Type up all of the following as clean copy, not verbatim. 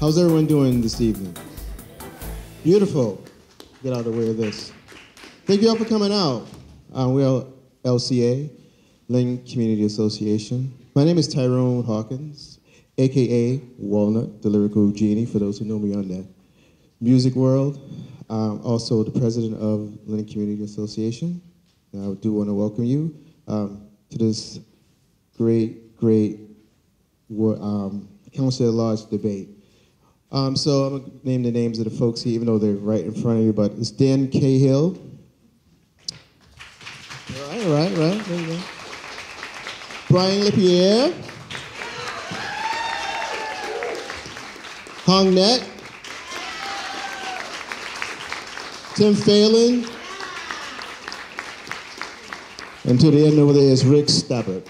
How's everyone doing this evening? Beautiful. Get out of the way of this. Thank you all for coming out. We are LCA, Lynn Community Association. My name is Tyrone Hawkins, AKA Walnut, the lyrical genie, for those who know me on the music world. Also the president of Lynn Community Association. And I do want to welcome you to this great Councilor at Large debate. So I'm going to name the names of the folks here, even though they're right in front of you, but it's Dan Cahill. Right, there you go. Brian Lipierre. Hong Net. Tim Phelan. And to the end over there is Rick Stabbert.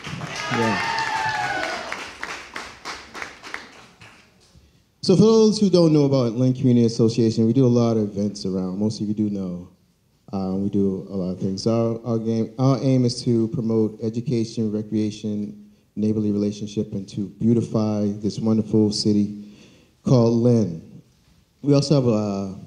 Yeah. So for those who don't know about Lynn Community Association, we do a lot of events around. Most of you do know. We do a lot of things. Our aim is to promote education, recreation, neighborly relationship, and to beautify this wonderful city called Lynn. We also have an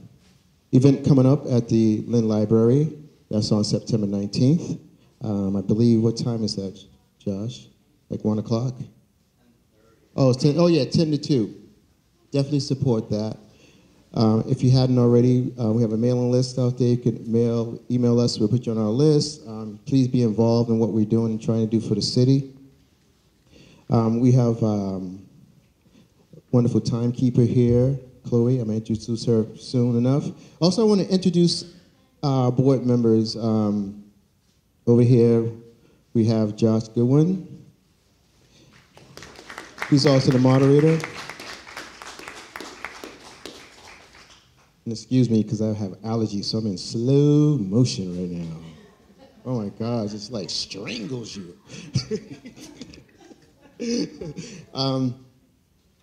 event coming up at the Lynn Library. That's on September 19th. I believe, what time is that, Josh? Like 1 o'clock? Oh, it's 10, oh yeah, 10 to 2. Definitely support that. If you hadn't already, we have a mailing list out there. You can email us. We'll put you on our list. Please be involved in what we're doing and trying to do for the city. We have wonderful timekeeper here, Chloe. I'm going to introduce her soon enough. Also, I want to introduce our board members. Over here, we have Josh Goodwin. He's also the moderator. And excuse me, because I have allergies, so I'm in slow motion right now. Oh my gosh, it's like strangles you.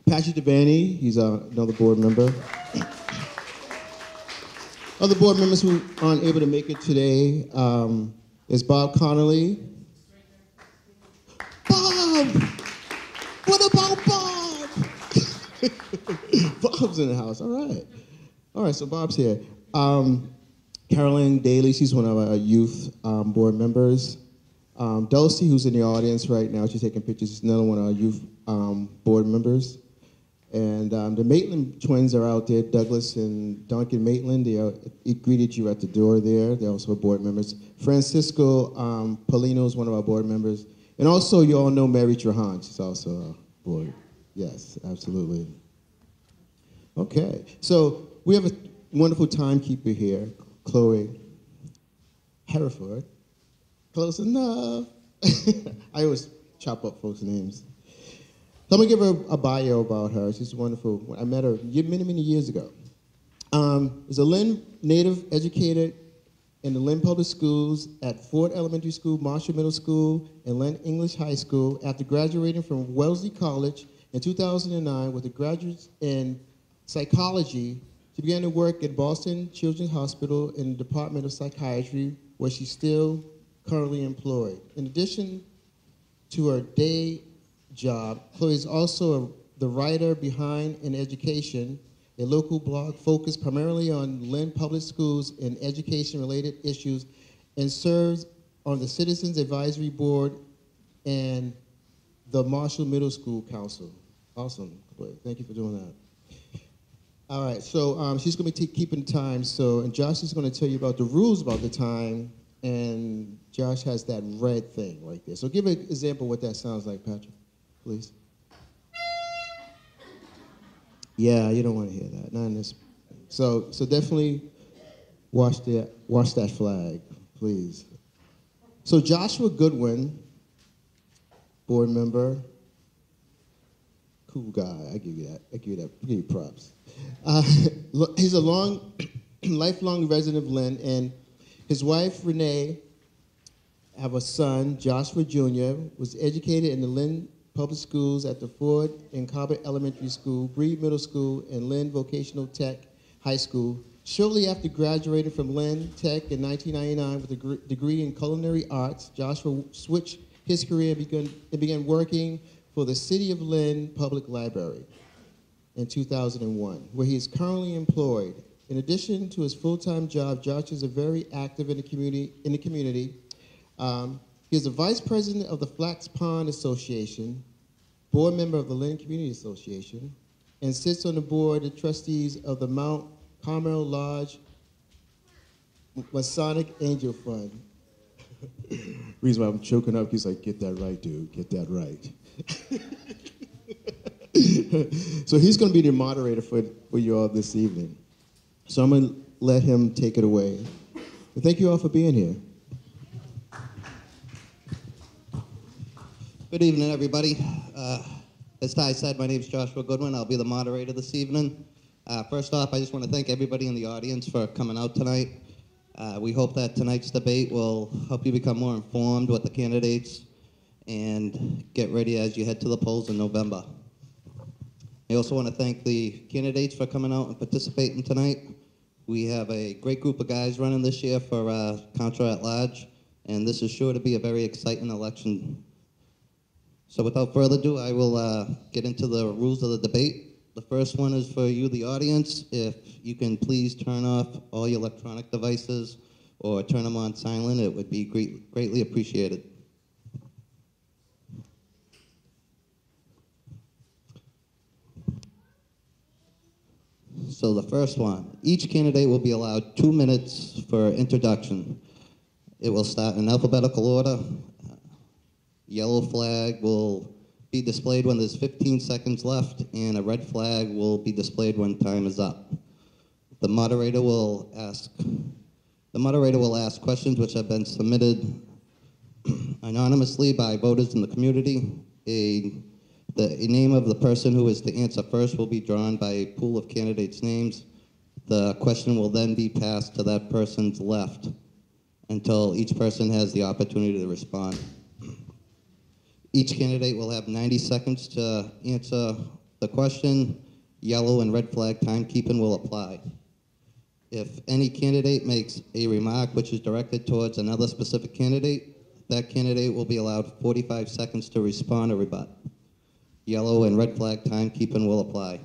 Patrick Devaney, he's another board member. Other board members who aren't able to make it today is Bob Connolly. Bob! What about Bob? Bob's in the house, all right. All right, so Bob's here. Carolyn Daly, she's one of our youth board members. Dulcie, who's in the audience right now, she's taking pictures, is another one of our youth board members. And the Maitland twins are out there, Douglas and Duncan Maitland. They greeted you at the door there. They're also board members. Francisco Polino is one of our board members. And also, you all know Mary Trahan. She's also a board. Yes, absolutely. Okay, so we have a wonderful timekeeper here, Chloe Hereford. Close enough. I always chop up folks' names. So I'm going to give her a bio about her. She's wonderful. I met her many years ago. Is a Lynn native, educated in the Lynn Public Schools at Ford Elementary School, Marshall Middle School, and Lynn English High School. After graduating from Wellesley College in 2009 with a graduate in psychology, she began to work at Boston Children's Hospital in the Department of Psychiatry, where she's still currently employed. In addition to her day job, Chloe is also the writer behind In Education, a local blog focused primarily on Lynn Public Schools and education-related issues, and serves on the Citizens Advisory Board and the Marshall Middle School Council. Awesome, Chloe. Thank you for doing that. All right, so she's going to be keeping time. And Josh is going to tell you about the rules about the time, and Josh has that red thing right there. So give an example of what that sounds like, Patrick, please. Yeah, you don't want to hear that. Not in this. So definitely watch that flag, please. So Joshua Goodwin, board member, cool guy. I give you that. I give you props. He's a lifelong resident of Lynn, and his wife, Renee, have a son, Joshua Jr., was educated in the Lynn Public Schools at the Ford and Cobbett Elementary School, Breed Middle School, and Lynn Vocational Tech High School. Shortly after graduating from Lynn Tech in 1999 with a degree in culinary arts, Joshua switched his career and began working for the City of Lynn Public Library. in 2001, where he is currently employed. In addition to his full-time job, Josh is a very active in the community. He is the vice president of the Flax Pond Association, board member of the Lynn Community Association, and sits on the board of trustees of the Mount Carmel Lodge Masonic Angel Fund. Reason why I'm choking up, he's like, get that right, dude, get that right. So he's going to be the moderator for you all this evening. So I'm going to let him take it away. But thank you all for being here. Good evening, everybody. As Ty said, my name is Joshua Goodwin. I'll be the moderator this evening. First off, I just want to thank everybody in the audience for coming out tonight. We hope that tonight's debate will help you become more informed with the candidates and get ready as you head to the polls in November. I also want to thank the candidates for coming out and participating tonight. We have a great group of guys running this year for Councilor at Large, and this is sure to be a very exciting election. So without further ado, I will get into the rules of the debate. The first one is for you, the audience. If you can please turn off all your electronic devices or turn them on silent, it would be greatly appreciated. So the first one, each candidate will be allowed 2 minutes for introduction. It will start in alphabetical order. Yellow flag will be displayed when there's 15 seconds left, and a red flag will be displayed when time is up. The moderator will ask questions which have been submitted anonymously by voters in the community. The name of the person who is to answer first will be drawn by a pool of candidates' names. The question will then be passed to that person's left until each person has the opportunity to respond. Each candidate will have 90 seconds to answer the question. Yellow and red flag timekeeping will apply. If any candidate makes a remark which is directed towards another specific candidate, that candidate will be allowed 45 seconds to respond or rebut. Yellow and red flag timekeeping will apply.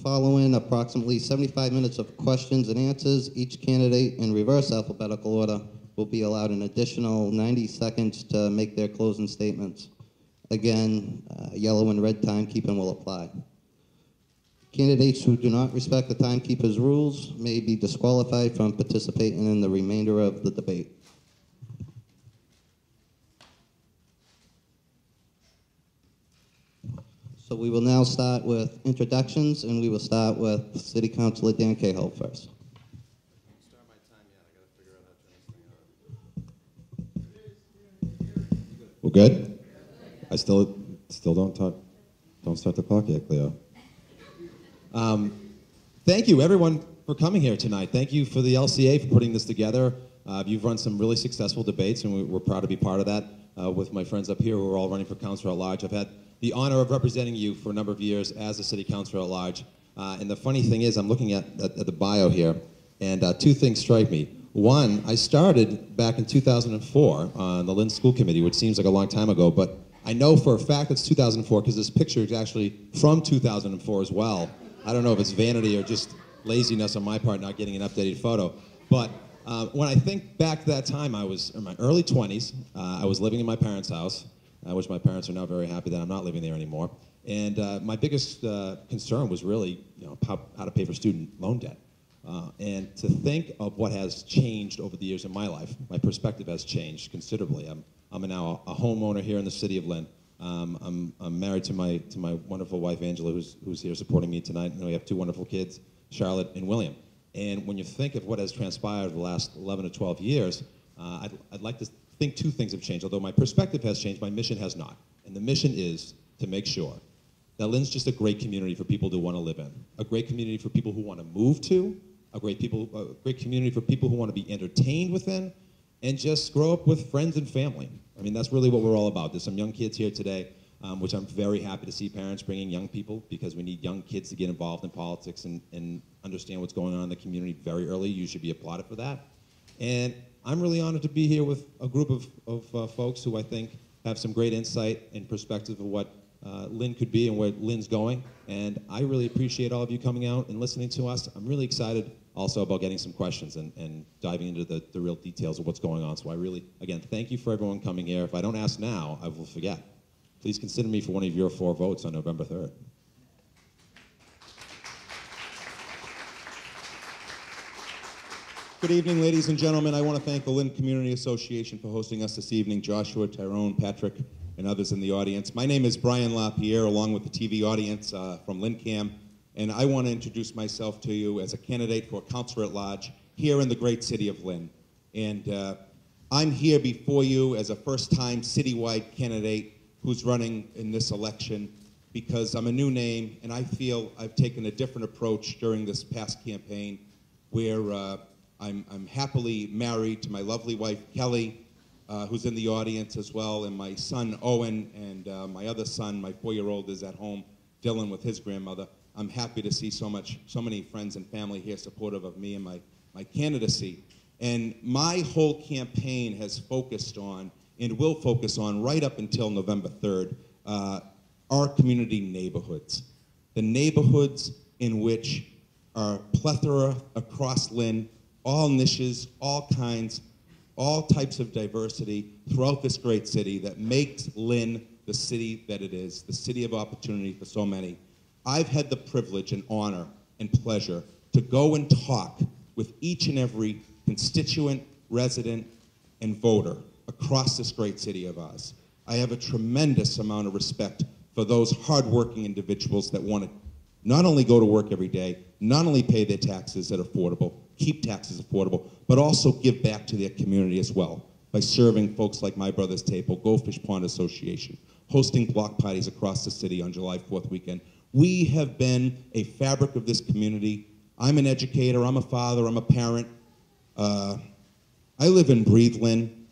Following approximately 75 minutes of questions and answers, each candidate in reverse alphabetical order will be allowed an additional 90 seconds to make their closing statements. Again, yellow and red timekeeping will apply. Candidates who do not respect the timekeeper's rules may be disqualified from participating in the remainder of the debate. So we will now start with introductions, and we will start with City Councilor Dan Cahill first. Start my time yet. I got to figure out how to turn this thing on. We're good? I still don't start the clock yet, Cleo. Thank you, everyone, for coming here tonight. Thank you for the LCA for putting this together. You've run some really successful debates, and we're proud to be part of that with my friends up here who are all running for Councilor at Large. I've had the honor of representing you for a number of years as a City Councilor at Large. And the funny thing is, I'm looking at the bio here, and two things strike me. One, I started back in 2004 on the Lynn School Committee, which seems like a long time ago, but I know for a fact it's 2004 because this picture is actually from 2004 as well. I don't know if it's vanity or just laziness on my part not getting an updated photo. But when I think back to that time, I was in my early 20s. I was living in my parents' house, which my parents are now very happy that I'm not living there anymore. And my biggest concern was really, how to pay for student loan debt. And to think of what has changed over the years in my life, my perspective has changed considerably. I'm now a homeowner here in the city of Lynn. I'm married to my wonderful wife Angela, who's here supporting me tonight, and we have two wonderful kids, Charlotte and William. And when you think of what has transpired over the last 11 to 12 years, I'd like to think two things have changed. Although my perspective has changed, my mission has not. And the mission is to make sure that Lynn's just a great community for people to want to live in, a great community for people who want to move to, a great community for people who want to be entertained within, and just grow up with friends and family. I mean, that's really what we're all about. There's some young kids here today, which I'm very happy to see parents bringing young people, because we need young kids to get involved in politics and understand what's going on in the community very early. You should be applauded for that. And I'm really honored to be here with a group of folks who I think have some great insight and perspective of what Lynn could be and where Lynn's going. And I really appreciate all of you coming out and listening to us. I'm really excited also about getting some questions and diving into the real details of what's going on. So I really, again, thank you for everyone coming here. If I don't ask now, I will forget. Please consider me for one of your 4 votes on November 3rd. Good evening, ladies and gentlemen. I want to thank the Lynn Community Association for hosting us this evening, Joshua, Tyrone, Patrick, and others in the audience. My name is Brian LaPierre, along with the TV audience from LynnCam, and I want to introduce myself to you as a candidate for Councilor at Large here in the great city of Lynn. And I'm here before you as a first-time citywide candidate who's running in this election because I'm a new name, and I feel I've taken a different approach during this past campaign where I'm happily married to my lovely wife, Kelly, who's in the audience as well, and my son, Owen, and my other son, my 4-year-old, is at home, Dylan, with his grandmother. I'm happy to see so many friends and family here supportive of me and my candidacy. And my whole campaign has focused on, and will focus on right up until November 3rd, our community neighborhoods. The neighborhoods in which are plethora across Lynn, all niches, all kinds, all types of diversity throughout this great city that makes Lynn the city that it is, the city of opportunity for so many. I've had the privilege and honor and pleasure to go and talk with each and every constituent, resident, and voter across this great city of ours. I have a tremendous amount of respect for those hardworking individuals that want to not only go to work every day, not only pay their taxes that are affordable, keep taxes affordable, but also give back to their community as well by serving folks like My Brother's Table, Go Fish Pond Association, hosting block parties across the city on July 4th weekend. We have been a fabric of this community. I'm an educator, I'm a father, I'm a parent. I live and breathe Lynn.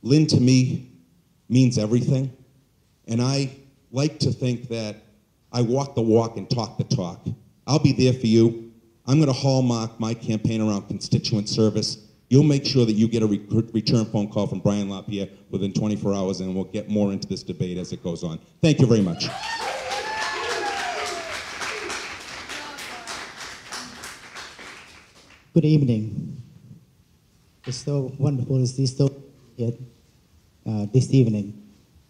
Lynn to me means everything. And I like to think that I walk the walk and talk the talk. I'll be there for you. I'm going to hallmark my campaign around constituent service. You'll make sure that you get a return phone call from Brian LaPierre within 24 hours, and we'll get more into this debate as it goes on. Thank you very much. Good evening. It's so wonderful to see so here this evening.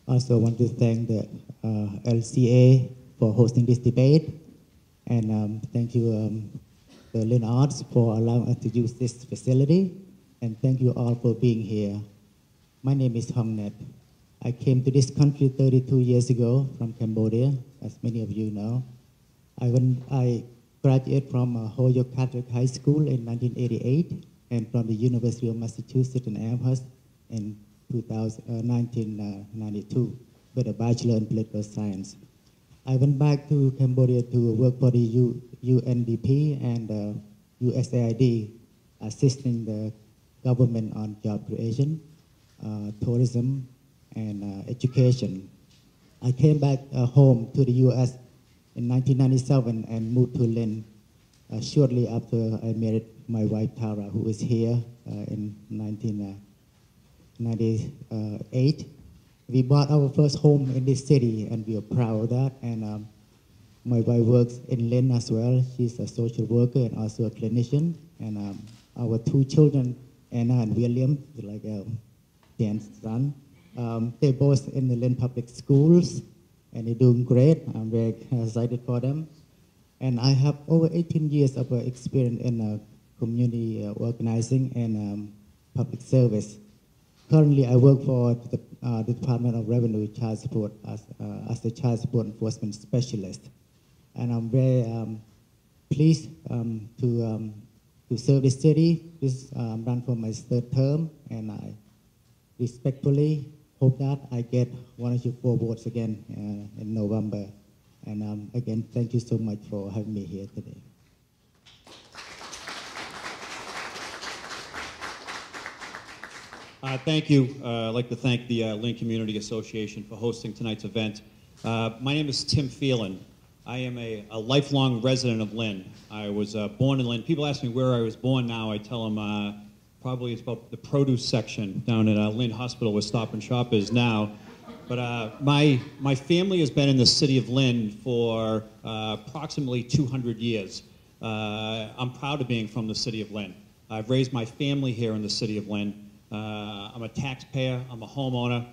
Also want to thank the LCA for hosting this debate, and thank you the Lynn Arts for allowing us to use this facility, and thank you all for being here. My name is Hong Net. I came to this country 32 years ago from Cambodia, as many of you know. I graduated from Holyoke Catholic High School in 1988, and from the University of Massachusetts in Amherst in 1992 with a Bachelor in Political Science. I went back to Cambodia to work for the UNDP and USAID, assisting the government on job creation, tourism, and education. I came back home to the U.S. in 1997 and moved to Lynn shortly after I married my wife Tara, who is here in 1998. We bought our first home in this city, and we are proud of that. And my wife works in Lynn as well. She's a social worker and also a clinician. And our 2 children, Anna and William, like Dan's son, they're both in the Lynn Public Schools, and they're doing great. I'm very excited for them. And I have over 18 years of experience in community organizing and public service. Currently, I work for the Department of Revenue Child Support as a child support enforcement specialist. And I'm very pleased to serve the city. This run for my 3rd term, and I respectfully hope that I get 1 or 4 votes again in November. And again, thank you so much for having me here today. Thank you. I'd like to thank the Lynn Community Association for hosting tonight's event. My name is Tim Phelan. I am a lifelong resident of Lynn. I was born in Lynn. People ask me where I was born now. I tell them probably it's about the produce section down at Lynn Hospital where Stop and Shop is now. But my family has been in the city of Lynn for approximately 200 years. I'm proud of being from the city of Lynn. I've raised my family here in the city of Lynn. I'm a taxpayer, I'm a homeowner,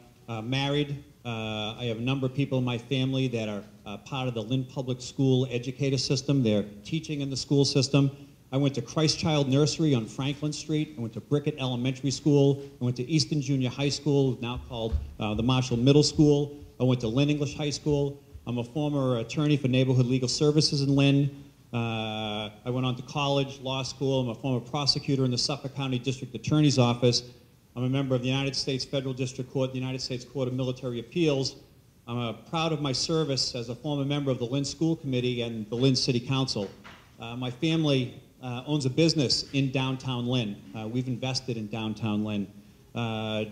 married. I have a number of people in my family that are part of the Lynn Public School educator system. They're teaching in the school system. I went to Christ Child Nursery on Franklin Street. I went to Brickett Elementary School. I went to Easton Junior High School, now called the Marshall Middle School. I went to Lynn English High School. I'm a former attorney for Neighborhood Legal Services in Lynn. I went on to college, law school. I'm a former prosecutor in the Suffolk County District Attorney's Office. I'm a member of the United States Federal District Court, the United States Court of Military Appeals. I'm proud of my service as a former member of the Lynn School Committee and the Lynn City Council. My family owns a business in downtown Lynn. We've invested in downtown Lynn.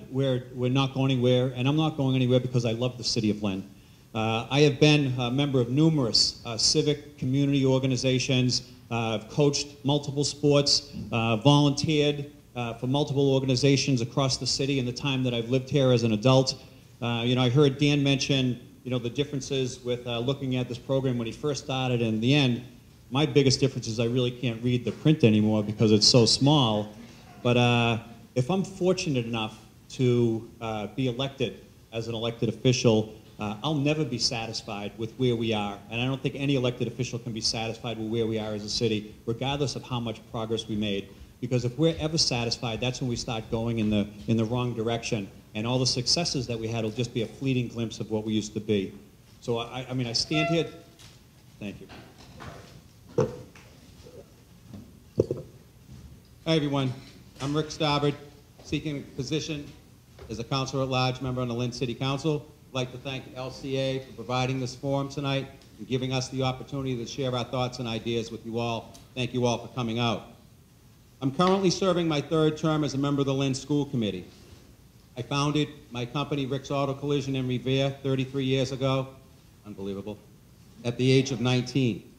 We're not going anywhere, and I'm not going anywhere because I love the city of Lynn. I have been a member of numerous civic community organizations. I've coached multiple sports, volunteered for multiple organizations across the city in the time that I've lived here as an adult. I heard Dan mention, the differences with looking at this program when he first started and in the end. My biggest difference is I really can't read the print anymore because it's so small. But if I'm fortunate enough to be elected as an elected official, I'll never be satisfied with where we are. And I don't think any elected official can be satisfied with where we are as a city, regardless of how much progress we made. Because if we're ever satisfied, that's when we start going in the wrong direction. And all the successes that we had will just be a fleeting glimpse of what we used to be. So I stand here. Thank you. Hi, everyone. I'm Rick Stobbard, seeking a position as a Councilor at Large member on the Lynn City Council. I'd like to thank LCA for providing this forum tonight and giving us the opportunity to share our thoughts and ideas with you all. Thank you all for coming out. I'm currently serving my third term as a member of the Lynn School Committee. I founded my company, Rick's Auto Collision in Revere, 33 years ago. Unbelievable. At the age of 19.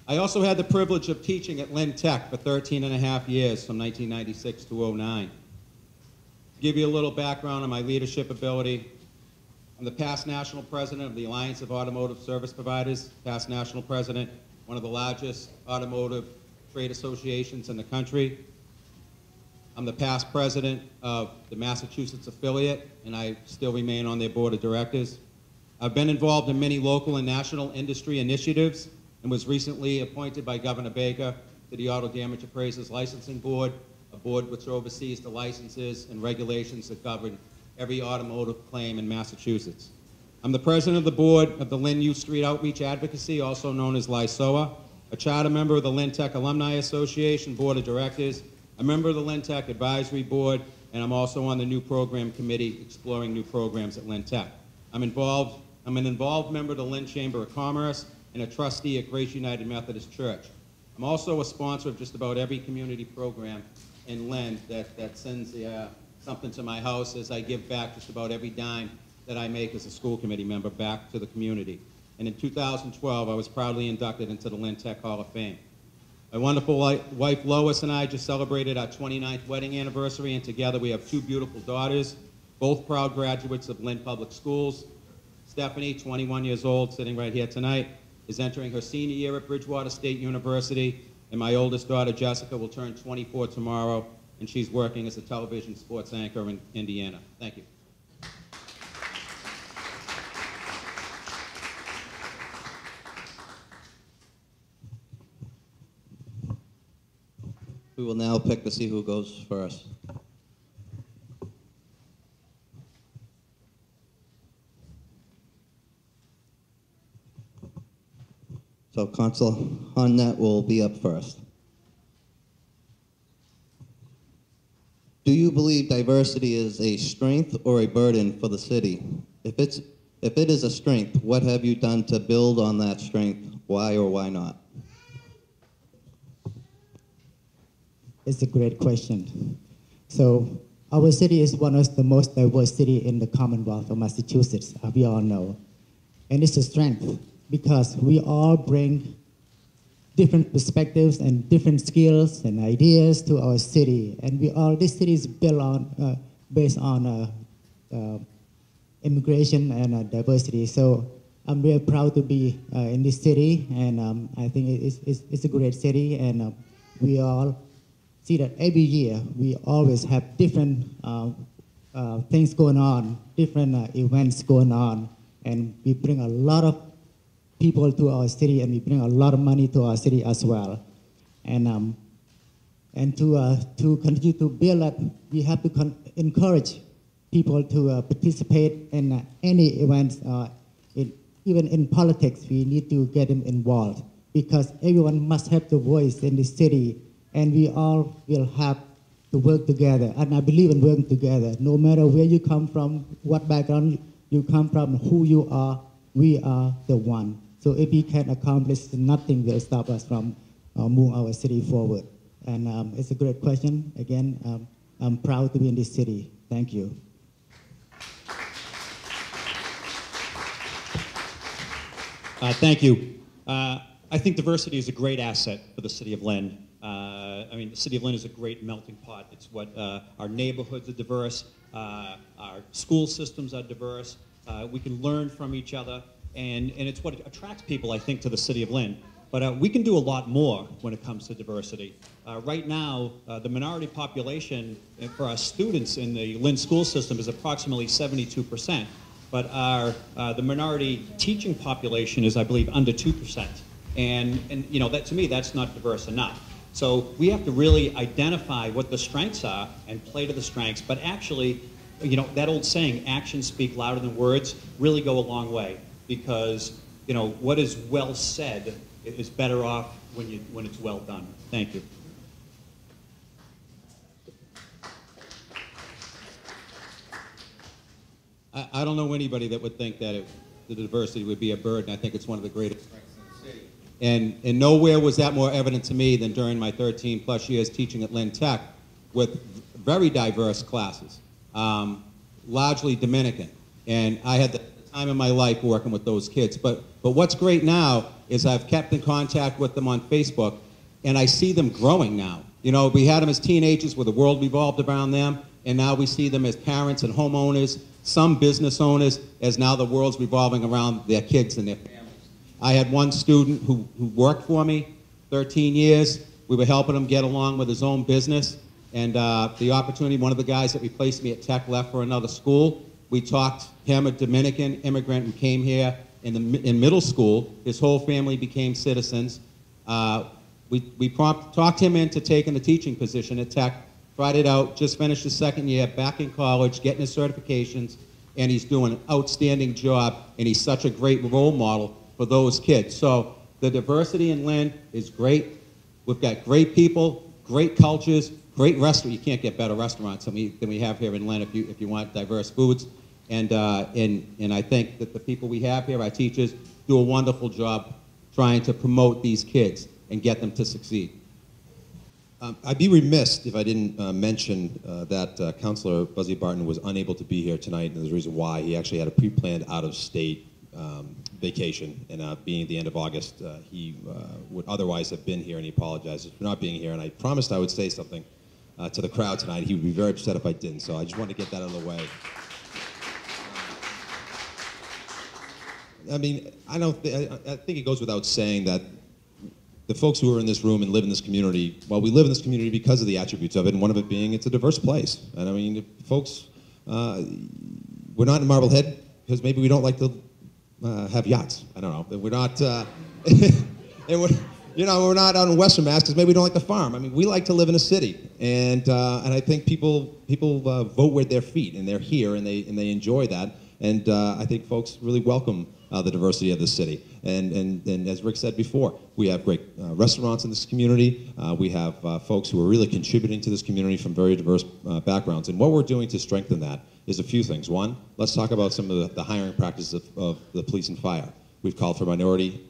I also had the privilege of teaching at Lynn Tech for 13 and a half years, from 1996 to 2009. To give you a little background on my leadership ability, I'm the past national president of the Alliance of Automotive Service Providers, past national president, one of the largest automotive trade associations in the country. I'm the past president of the Massachusetts affiliate, and I still remain on their board of directors. I've been involved in many local and national industry initiatives, and was recently appointed by Governor Baker to the Auto Damage Appraisers Licensing Board, a board which oversees the licenses and regulations that govern every automotive claim in Massachusetts. I'm the president of the board of the Lynn Youth Street Outreach Advocacy, also known as LCA, a charter member of the Lynn Tech Alumni Association Board of Directors, a member of the Lynn Tech Advisory Board, and I'm also on the new program committee exploring new programs at Lynn Tech. I'm an involved member of the Lynn Chamber of Commerce, and a trustee at Grace United Methodist Church. I'm also a sponsor of just about every community program in Lynn that sends something to my house as I give back just about every dime that I make as a school committee member back to the community. And in 2012, I was proudly inducted into the Lynn Tech Hall of Fame. My wonderful wife Lois and I just celebrated our 29th wedding anniversary, and together we have two beautiful daughters, both proud graduates of Lynn Public Schools. Stephanie, 21 years old, sitting right here tonight, is entering her senior year at Bridgewater State University, and my oldest daughter, Jessica, will turn 24 tomorrow, and she's working as a television sports anchor in Indiana. Thank you. We will now pick to see who goes first. So Councilor Hunnett will be up first. Do you believe diversity is a strength or a burden for the city? If it is a strength, what have you done to build on that strength? Why or why not? It's a great question. So our city is one of the most diverse cities in the Commonwealth of Massachusetts, as we all know. And it's a strength because we all bring different perspectives and different skills and ideas to our city. And this city is built on, based on immigration and diversity. So I'm very proud to be in this city, and I think it's a great city, and we all see that every year we always have different things going on, different events going on, and we bring a lot of people to our city, and we bring a lot of money to our city as well. And to continue to build that, we have to encourage people to participate in any events, even in politics. We need to get them involved because everyone must have the voice in the city, and we all will have to work together. And I believe in working together. No matter where you come from, what background you come from, who you are, we are the one. So if we can accomplish, nothing will stop us from moving our city forward. And it's a great question. Again, I'm proud to be in this city. Thank you. Thank you. I think diversity is a great asset for the city of Lynn. I mean, the city of Lynn is a great melting pot. It's what our neighborhoods are diverse, our school systems are diverse. We can learn from each other, and it's what attracts people, I think, to the city of Lynn. But we can do a lot more when it comes to diversity. Right now, the minority population for our students in the Lynn school system is approximately 72%. But the minority teaching population is, I believe, under 2%. And you know, that, to me, that's not diverse enough. So we have to really identify what the strengths are and play to the strengths. But actually, you know, that old saying, actions speak louder than words, really go a long way. Because, you know, what is well said is better off when it's well done. Thank you. I don't know anybody that would think that the diversity would be a burden. I think it's one of the greatest strengths in the city. And nowhere was that more evident to me than during my 13-plus years teaching at Lynn Tech with very diverse classes, largely Dominican. And I had the time of my life working with those kids. But what's great now is I've kept in contact with them on Facebook, and I see them growing now. You know, we had them as teenagers where the world revolved around them, and now we see them as parents and homeowners, some business owners, as now the world's revolving around their kids and their families. I had one student who worked for me 13 years. We were helping him get along with his own business, and the opportunity, one of the guys that replaced me at Tech left for another school. We talked him, a Dominican immigrant who came here in middle school. His whole family became citizens. We talked him into taking the teaching position at Tech, tried it out, just finished his second year, back in college, getting his certifications, and he's doing an outstanding job, and he's such a great role model for those kids. So the diversity in Lynn is great. We've got great people, great cultures, great restaurants. You can't get better restaurants than we have here in Lynn if you want diverse foods. And I think that the people we have here, our teachers, do a wonderful job trying to promote these kids and get them to succeed. I'd be remiss if I didn't mention that Councilor Buzzy Barton was unable to be here tonight, and there's a reason why. He actually had a pre-planned out-of-state vacation, and being at the end of August, he would otherwise have been here, and he apologizes for not being here. And I promised I would say something to the crowd tonight. He would be very upset if I didn't, so I just wanted to get that out of the way. I mean, I think it goes without saying that the folks who are in this room and live in this community, well, we live in this community because of the attributes of it, and one of it being it's a diverse place. And I mean, folks, we're not in Marblehead because maybe we don't like to have yachts. I don't know. We're not, we're not out in Western Mass because maybe we don't like to farm. I mean, we like to live in a city, and I think people vote with their feet, and they're here, and they enjoy that. And I think folks really welcome the diversity of the city. And as Rick said before, we have great restaurants in this community. We have folks who are really contributing to this community from very diverse backgrounds. And what we're doing to strengthen that is a few things. One, let's talk about some of the hiring practices of the police and fire. We've called for minority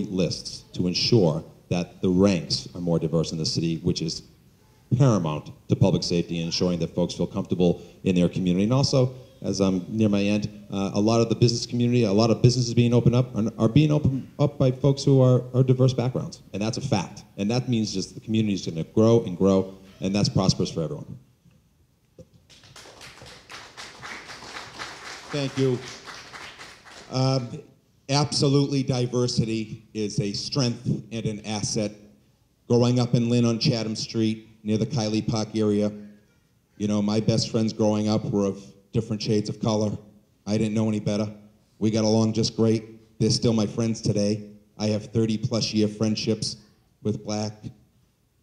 lists to ensure that the ranks are more diverse in the city, which is paramount to public safety and ensuring that folks feel comfortable in their community. And also, as I'm near my end, a lot of the business community, a lot of businesses being opened up are being opened up by folks who are diverse backgrounds, and that's a fact. And that means just the community is going to grow and grow, and that's prosperous for everyone. Thank you. Absolutely, diversity is a strength and an asset. Growing up in Lynn on Chatham Street, near the Kiley Park area, you know, my best friends growing up were of different shades of color. I didn't know any better. We got along just great. They're still my friends today. I have 30-plus year friendships with black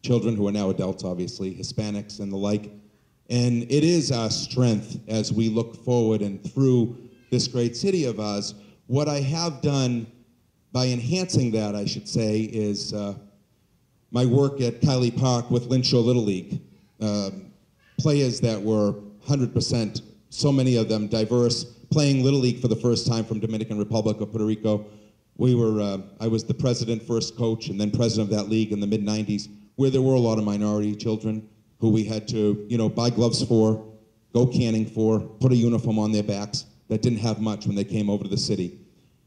children who are now adults, obviously, Hispanics and the like. And it is our strength as we look forward and through this great city of ours. What I have done by enhancing that, I should say, is my work at Kiley Park with Lynn Shore Little League. Players that were 100%, so many of them diverse, playing Little League for the first time from Dominican Republic or Puerto Rico. I was the president, first coach, and then president of that league in the mid-90s, where there were a lot of minority children who we had to, you know, buy gloves for, go canning for, put a uniform on their backs that didn't have much when they came over to the city.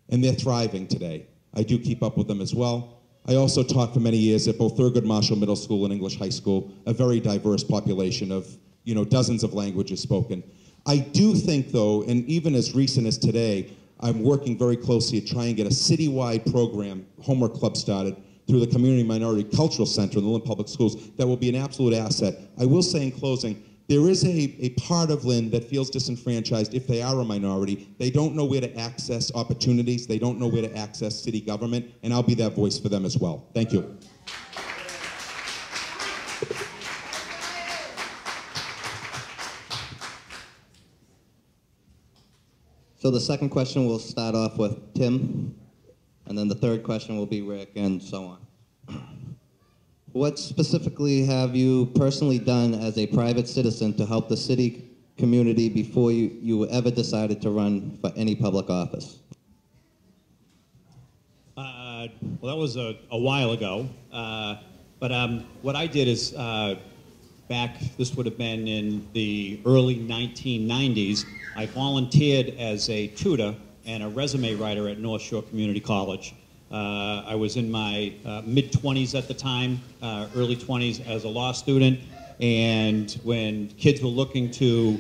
And they're thriving today. I do keep up with them as well. I also taught for many years at both Thurgood Marshall Middle School and English High School, a very diverse population of, you know, dozens of languages spoken. I do think, though, and even as recent as today, I'm working very closely to try and get a citywide program, homework club started, through the Community Minority Cultural Center in the Lynn Public Schools that will be an absolute asset. I will say in closing, there is a part of Lynn that feels disenfranchised if they are a minority. They don't know where to access opportunities. They don't know where to access city government, and I'll be that voice for them as well. Thank you. So the second question will start off with Tim, and then the third question will be Rick, and so on. What specifically have you personally done as a private citizen to help the city community before you ever decided to run for any public office? Well, that was a while ago. But what I did is this would have been in the early 1990s, I volunteered as a tutor and a resume writer at North Shore Community College. I was in my mid-20s at the time, early 20s as a law student, and when kids were looking to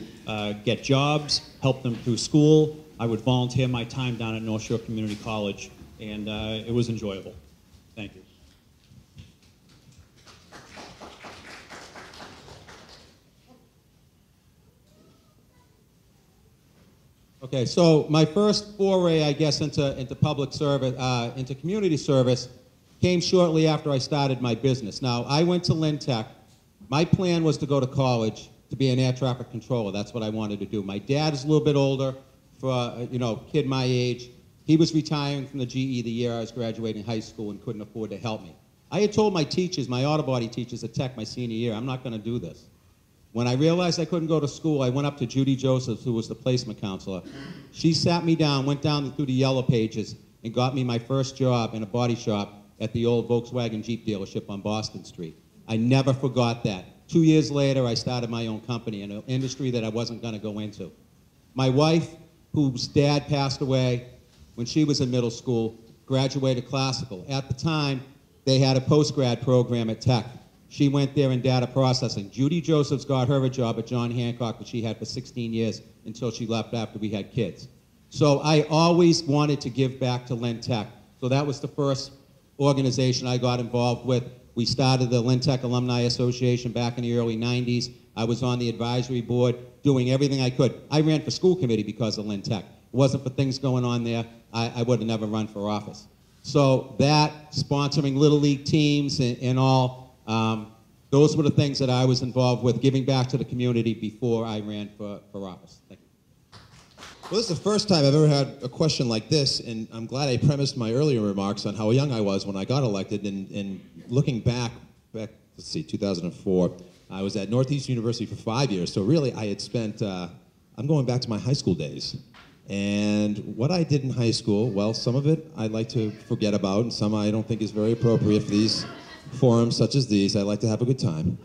get jobs, help them through school, I would volunteer my time down at North Shore Community College, and it was enjoyable. Thank you. Okay, so my first foray, I guess, into public service, into community service, came shortly after I started my business. Now, I went to Lynn Tech. My plan was to go to college to be an air traffic controller. That's what I wanted to do. My dad is a little bit older, for kid my age. He was retiring from the GE the year I was graduating high school and couldn't afford to help me. I had told my teachers, my auto body teachers at Tech my senior year, I'm not going to do this. When I realized I couldn't go to school, I went up to Judy Josephs, who was the placement counselor. She sat me down, went down through the yellow pages, and got me my first job in a body shop at the old Volkswagen Jeep dealership on Boston Street. I never forgot that. 2 years later, I started my own company in an industry that I wasn't going to go into. My wife, whose dad passed away when she was in middle school, graduated classical. At the time, they had a post-grad program at Tech. She went there in data processing. Judy Josephs got her a job at John Hancock, which she had for 16 years until she left after we had kids. So I always wanted to give back to Lynn Tech. So that was the first organization I got involved with. We started the Lynn Tech Alumni Association back in the early 90s. I was on the advisory board doing everything I could. I ran for school committee because of Lynn Tech. It wasn't for things going on there, I would have never run for office. So that, sponsoring Little League teams and all, those were the things that I was involved with, giving back to the community before I ran for office. Thank you. Well, this is the first time I've ever had a question like this, and I'm glad I premised my earlier remarks on how young I was when I got elected. And looking back, let's see, 2004, I was at Northeast University for 5 years. So really, I had spent, I'm going back to my high school days. And what I did in high school, well, some of it I'd like to forget about, and some I don't think is very appropriate for these forums such as these. I like to have a good time.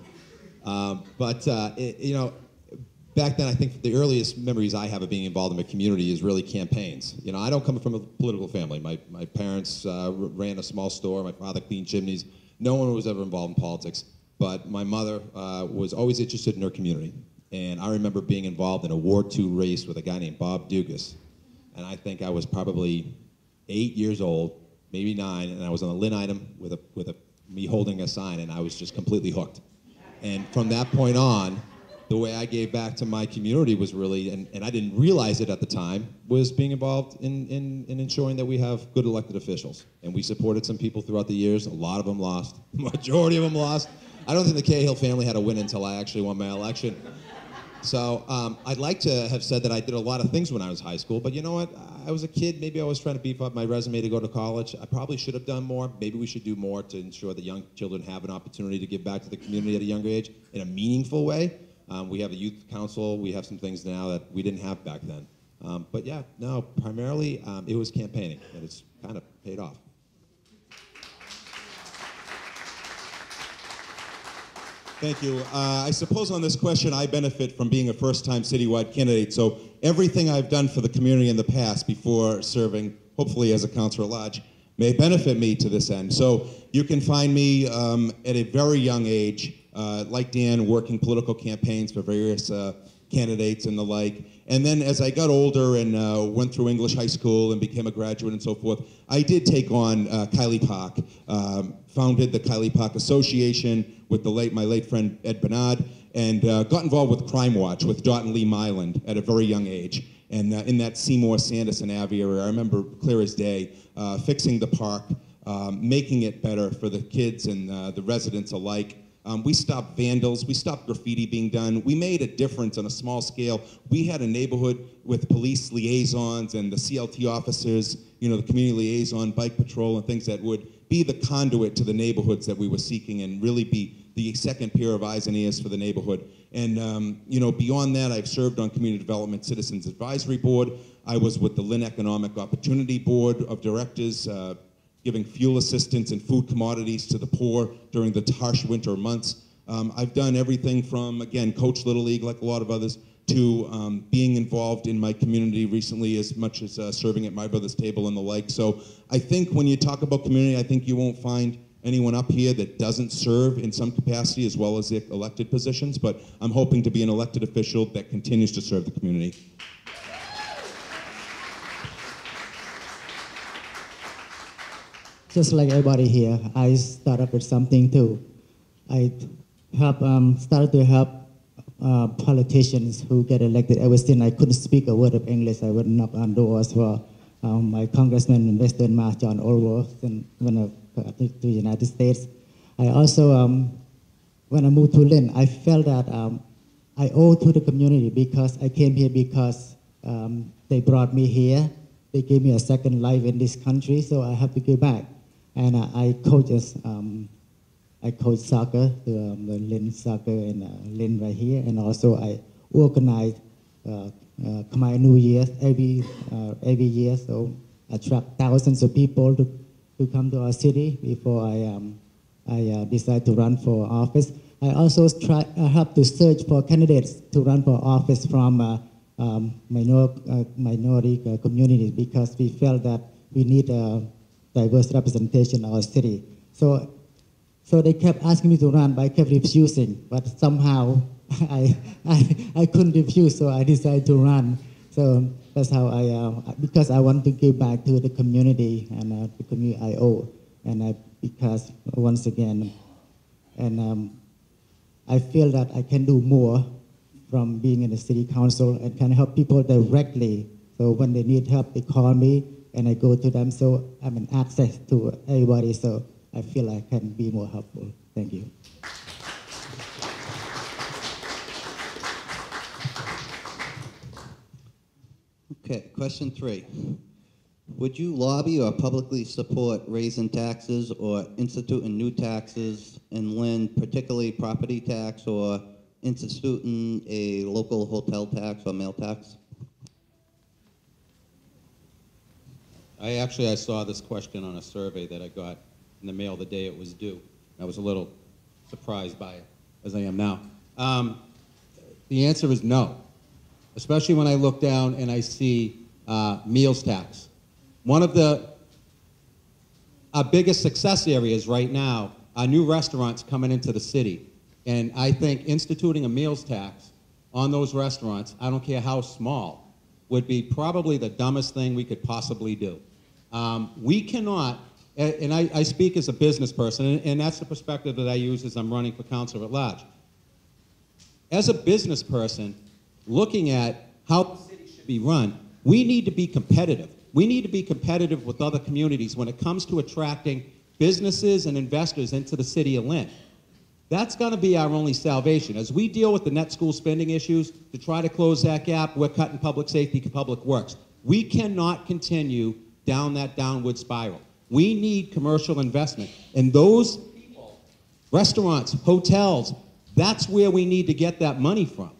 Back then, I think the earliest memories I have of being involved in my community is really campaigns. You know, I don't come from a political family. My parents ran a small store. My father cleaned chimneys. No one was ever involved in politics. But my mother was always interested in her community. And I remember being involved in a Ward II race with a guy named Bob Dugas. And I think I was probably 8 years old, maybe 9, and I was on a Lynn item with me holding a sign, and I was just completely hooked. And from that point on, the way I gave back to my community was really, and I didn't realize it at the time, was being involved in ensuring that we have good elected officials. And we supported some people throughout the years. A lot of them lost. Majority of them lost. I don't think the Cahill family had a win until I actually won my election. So I'd like to have said that I did a lot of things when I was high school, but you know what? I was a kid. Maybe I was trying to beef up my resume to go to college. I probably should have done more. Maybe we should do more to ensure that young children have an opportunity to give back to the community at a younger age in a meaningful way. We have a youth council. We have some things now that we didn't have back then. But yeah, no, primarily it was campaigning, and it's kind of paid off. Thank you. I suppose on this question, I benefit from being a first-time citywide candidate, so everything I've done for the community in the past before serving, hopefully as a councilor at large, may benefit me to this end. So you can find me at a very young age, like Dan, working political campaigns for various candidates and the like. And then as I got older and went through English high school and became a graduate and so forth, I did take on Kylie Park, founded the Kylie Park Association with my late friend Ed Bernard, and got involved with Crime Watch with Dot and Lee Myland at a very young age. And in that Seymour Sanderson Ave area, I remember clear as day, fixing the park, making it better for the kids and the residents alike. We stopped vandals, we stopped graffiti being done. We made a difference on a small scale. We had a neighborhood with police liaisons and the CLT officers, you know, the community liaison, bike patrol, and things that would be the conduit to the neighborhoods that we were seeking and really be the second pair of eyes and ears for the neighborhood. And, you know, beyond that, I've served on Community Development Citizens Advisory Board. I was with the Lynn Economic Opportunity Board of Directors, giving fuel assistance and food commodities to the poor during the harsh winter months. I've done everything from, again, coach Little League like a lot of others, to being involved in my community recently as much as serving at My Brother's Table and the like. So I think when you talk about community, I think you won't find anyone up here that doesn't serve in some capacity as well as the elected positions, but I'm hoping to be an elected official that continues to serve the community. Just like everybody here, I started with something too. I started to help politicians who get elected. Ever since I couldn't speak a word of English, I would knock on doors for my congressman in Western Mass, John Orworth, and when I got to the United States. I also, when I moved to Lynn, I felt that I owe to the community because I came here because they brought me here. They gave me a second life in this country, so I have to give back. And I coach soccer, the Lynn soccer in Lynn right here, and also I organize Khmer New Year every year. So I attract thousands of people to come to our city before I decide to run for office. I also help to search for candidates to run for office from minority communities because we felt that we need a diverse representation in our city. So they kept asking me to run, but I kept refusing. But somehow I couldn't refuse, so I decided to run. So that's how because I want to give back to the community and the community I owe. And because once again, and I feel that I can do more from being in the city council and can help people directly. So when they need help, they call me and I go to them. So I'm an access to everybody. So I feel I can be more helpful. Thank you. Okay, question 3. Would you lobby or publicly support raising taxes or instituting new taxes in Lynn, particularly property tax, or instituting a local hotel tax or mail tax? I saw this question on a survey that I got in the mail the day it was due. I was a little surprised by it, as I am now. The answer is no, especially when I look down and I see meals tax. One of our biggest success areas right now are new restaurants coming into the city. And I think instituting a meals tax on those restaurants, I don't care how small, would be probably the dumbest thing we could possibly do. We cannot, and I speak as a business person, and that's the perspective that I use as I'm running for council at large. As a business person, looking at how the city should be run, we need to be competitive. We need to be competitive with other communities when it comes to attracting businesses and investors into the city of Lynn. That's going to be our only salvation. As we deal with the net school spending issues, to try to close that gap, we're cutting public safety, public works. We cannot continue down that downward spiral. We need commercial investment. And those people, restaurants, hotels, that's where we need to get that money from.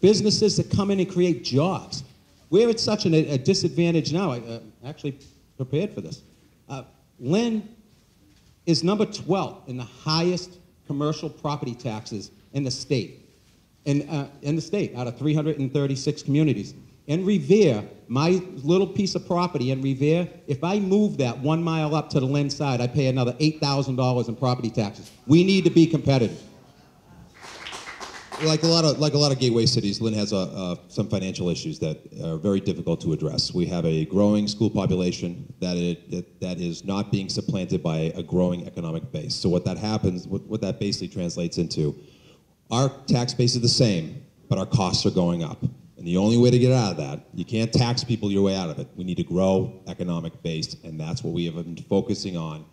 Businesses that come in and create jobs. We're at such a disadvantage now. I actually prepared for this. Lynn is number 12 in the highest commercial property taxes in the state. In the state, out of 336 communities. In Revere, my little piece of property in Revere, if I move that 1 mile up to the Lynn side, I pay another $8,000 in property taxes. We need to be competitive. Like a lot of gateway cities, Lynn has some financial issues that are very difficult to address. We have a growing school population that is not being supplanted by a growing economic base. So what that basically translates into, our tax base is the same, but our costs are going up. And the only way to get out of that, you can't tax people your way out of it. We need to grow economic base, and that's what we have been focusing on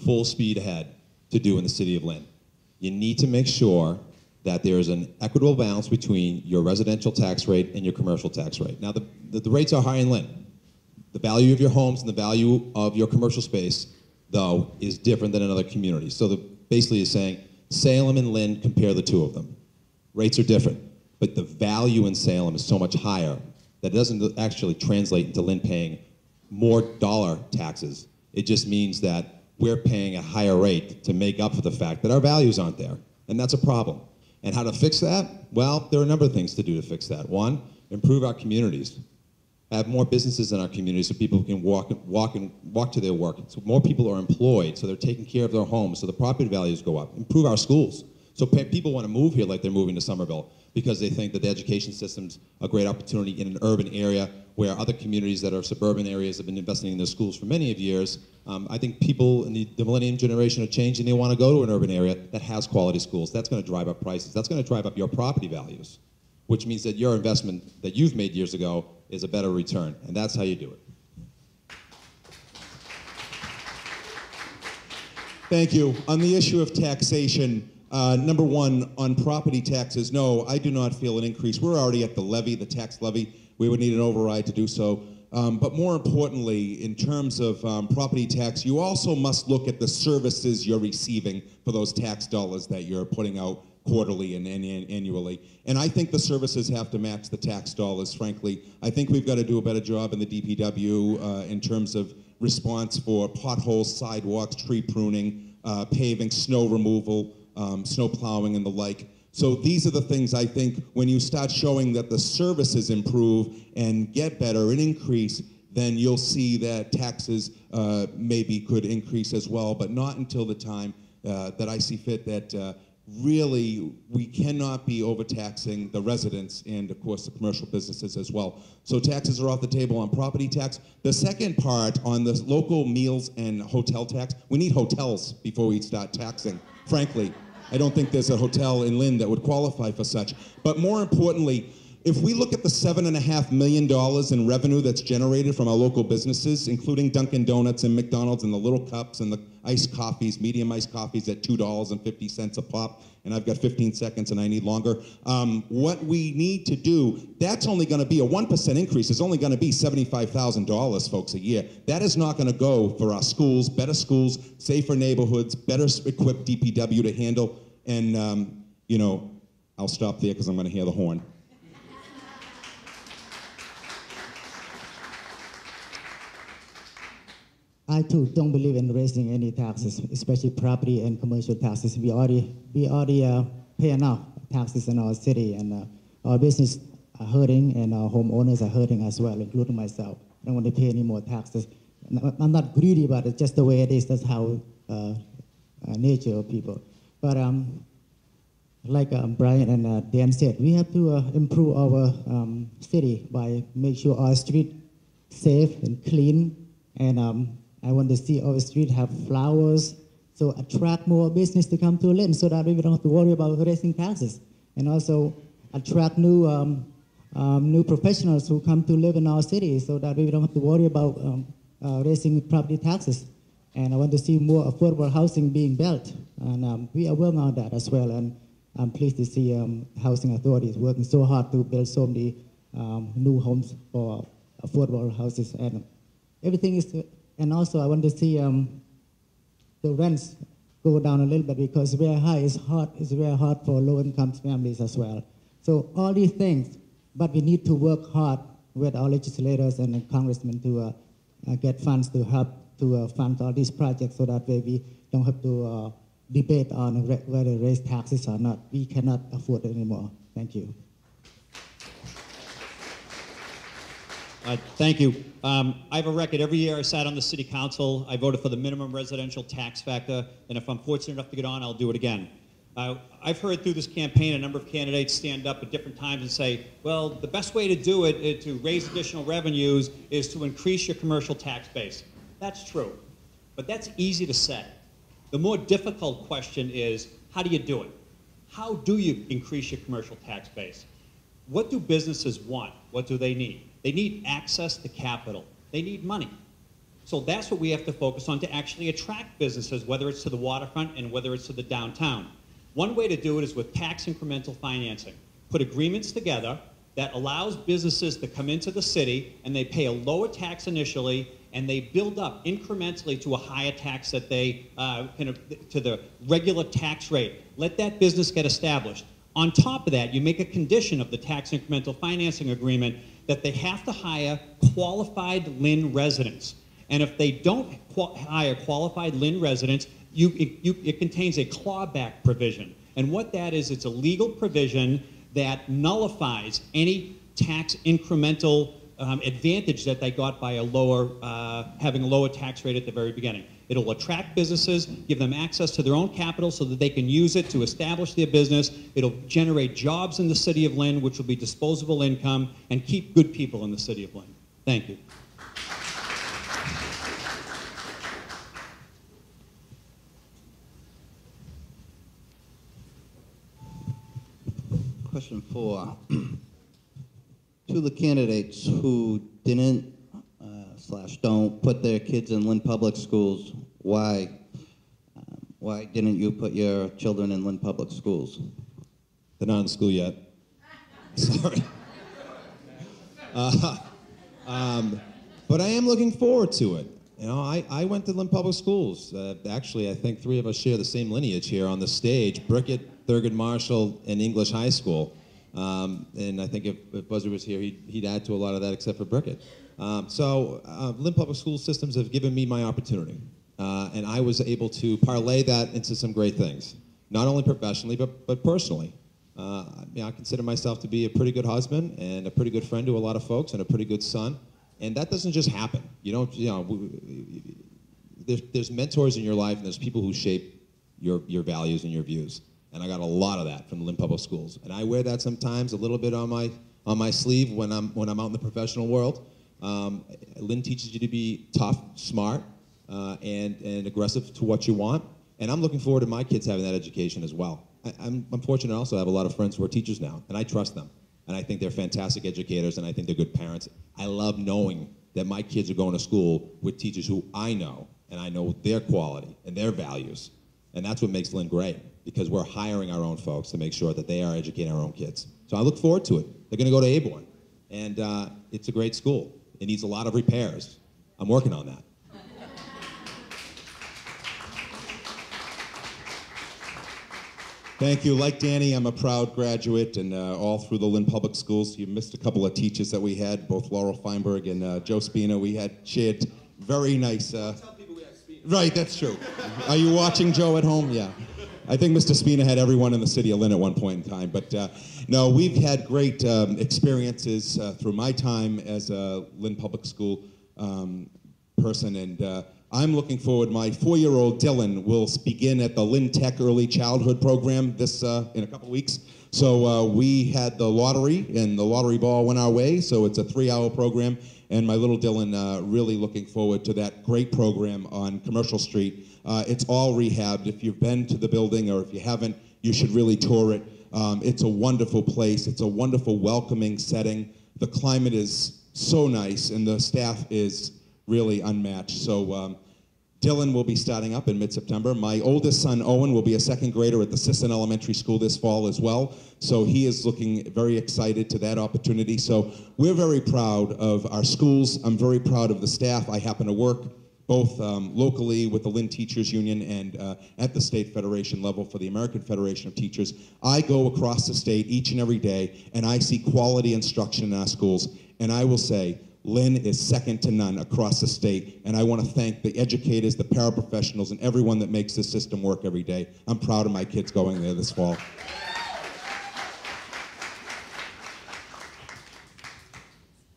full speed ahead to do in the city of Lynn. You need to make sure that there is an equitable balance between your residential tax rate and your commercial tax rate. Now, the rates are high in Lynn. The value of your homes and the value of your commercial space, though, is different than in other communities. So basically is saying, Salem and Lynn, compare the two of them. Rates are different, but the value in Salem is so much higher that it doesn't actually translate into Lynn paying more dollar taxes. It just means that we're paying a higher rate to make up for the fact that our values aren't there, and that's a problem. And how to fix that? Well, there are a number of things to do to fix that. One, improve our communities. Have more businesses in our communities so people can walk to their work. So more people are employed, so they're taking care of their homes, so the property values go up. Improve our schools. So people want to move here like they're moving to Somerville because they think that the education system's a great opportunity in an urban area where other communities that are suburban areas have been investing in their schools for many of years. I think people in the millennium generation are changing. They want to go to an urban area that has quality schools. That's going to drive up prices. That's going to drive up your property values, which means that your investment that you've made years ago is a better return, and that's how you do it. Thank you. On the issue of taxation, number one, on property taxes, no, I do not feel an increase. We're already at the levy, the tax levy. We would need an override to do so. But more importantly, in terms of property tax, you also must look at the services you're receiving for those tax dollars that you're putting out quarterly and annually. And I think the services have to match the tax dollars, frankly. I think we've got to do a better job in the DPW in terms of response for potholes, sidewalks, tree pruning, paving, snow removal, snow plowing and the like. So these are the things I think when you start showing that the services improve and get better and increase, then you'll see that taxes maybe could increase as well, but not until the time that I see fit that really we cannot be overtaxing the residents and of course the commercial businesses as well. So taxes are off the table on property tax. The second part on the local meals and hotel tax, we need hotels before we start taxing, frankly. I don't think there's a hotel in Lynn that would qualify for such. But more importantly, if we look at the $7.5 million in revenue that's generated from our local businesses, including Dunkin' Donuts and McDonald's and the little cups and the iced coffees, medium iced coffees at $2.50 a pop, and I've got 15 seconds and I need longer, what we need to do, that's only going to be a 1% increase. It's only going to be $75,000, folks, a year. That is not going to go for our schools, safer neighborhoods, better equipped DPW to handle, and, I'll stop there because I'm going to hear the horn. I too don't believe in raising any taxes, especially property and commercial taxes. We already pay enough taxes in our city, and our business are hurting, and our homeowners are hurting as well, including myself. I don't want to pay any more taxes. I'm not greedy, but it's just the way it is. That's how nature of people. But like Brian and Dan said, we have to improve our city by make sure our street safe and clean. And I want to see our street have flowers, so attract more business to come to Lynn, so that we don't have to worry about raising taxes, and also attract new professionals who come to live in our city, so that we don't have to worry about raising property taxes. And I want to see more affordable housing being built, and we are working on that as well. And I'm pleased to see housing authorities working so hard to build so many new homes for affordable houses, and everything is. And also, I want to see the rents go down a little bit, because very high is hard. It's very hard for low-income families as well. So all these things, but we need to work hard with our legislators and the congressmen to get funds to help to fund all these projects, so that way we don't have to debate on whether to raise taxes or not. We cannot afford it anymore. Thank you. Thank you. I have a record. Every year I sat on the city council. I voted for the minimum residential tax factor, and if I'm fortunate enough to get on, I'll do it again. I've heard through this campaign a number of candidates stand up at different times and say, well, the best way to do it, to raise additional revenues, is to increase your commercial tax base. That's true, but that's easy to say. The more difficult question is, how do you do it? How do you increase your commercial tax base? What do businesses want? What do they need? They need access to capital. They need money. So that's what we have to focus on to actually attract businesses, whether it's to the waterfront and whether it's to the downtown. One way to do it is with tax incremental financing. Put agreements together that allows businesses to come into the city and they pay a lower tax initially, and they build up incrementally to a higher tax that they, to the regular tax rate. Let that business get established. On top of that, you make a condition of the tax incremental financing agreement that they have to hire qualified Lynn residents. And if they don't hire qualified Lynn residents, it contains a clawback provision. And what that is, it's a legal provision that nullifies any tax incremental advantage that they got by having a lower tax rate at the very beginning. It'll attract businesses, give them access to their own capital so that they can use it to establish their business. It'll generate jobs in the city of Lynn, which will be disposable income, and keep good people in the city of Lynn. Thank you. Question 4. To the candidates who didn't / don't put their kids in Lynn Public Schools, why didn't you put your children in Lynn Public Schools? They're not in school yet. Sorry. But I am looking forward to it. You know, I went to Lynn Public Schools. Actually, I think 3 of us share the same lineage here on the stage: Brickett, Thurgood Marshall, and English High School. And I think if Buzzer was here, he'd add to a lot of that, except for Brickett. Lynn Public School systems have given me my opportunity. And I was able to parlay that into some great things, not only professionally, but personally. I consider myself to be a pretty good husband and a pretty good friend to a lot of folks and a pretty good son. And that doesn't just happen. There's mentors in your life, and there's people who shape your values and your views. And I got a lot of that from Lynn Public Schools. And I wear that sometimes a little bit on my sleeve when I'm out in the professional world. Lynn teaches you to be tough, smart, and aggressive to what you want. And I'm looking forward to my kids having that education as well. I'm fortunate to also have a lot of friends who are teachers now, and I trust them. And I think they're fantastic educators, and I think they're good parents. I love knowing that my kids are going to school with teachers who I know, and I know their quality and their values. And that's what makes Lynn great, because we're hiring our own folks to make sure that they are educating our own kids. So I look forward to it. They're going to go to Aborn, and it's a great school. It needs a lot of repairs. I'm working on that. Thank you. Like Danny, I'm a proud graduate, and all through the Lynn Public Schools. You missed a couple of teachers that we had, both Laurel Feinberg and Joe Spina. We had shared very nice... Tell people we had Spina. Right, that's true. Are you watching, Joe, at home? Yeah. I think Mr. Spina had everyone in the city of Lynn at one point in time. But no, we've had great experiences through my time as a Lynn Public School person, and I'm looking forward. My 4-year-old Dylan will begin at the Lynn Tech Early Childhood Program this in a couple weeks. So we had the lottery, and the lottery ball went our way. So it's a 3-hour program, and my little Dylan really looking forward to that great program on Commercial Street. It's all rehabbed. If you've been to the building, or if you haven't, you should really tour it. It's a wonderful place. It's a wonderful, welcoming setting. The climate is so nice, and the staff is really unmatched. So Dylan will be starting up in mid-September. My oldest son, Owen, will be a 2nd grader at the Sisson Elementary School this fall as well. So he is looking very excited to that opportunity. So we're very proud of our schools. I'm very proud of the staff. I happen to work both locally with the Lynn Teachers Union and at the state federation level for the American Federation of Teachers. I go across the state each and every day, and I see quality instruction in our schools. And I will say, Lynn is second to none across the state, and I want to thank the educators, the paraprofessionals, and everyone that makes this system work every day. I'm proud of my kids going there this fall.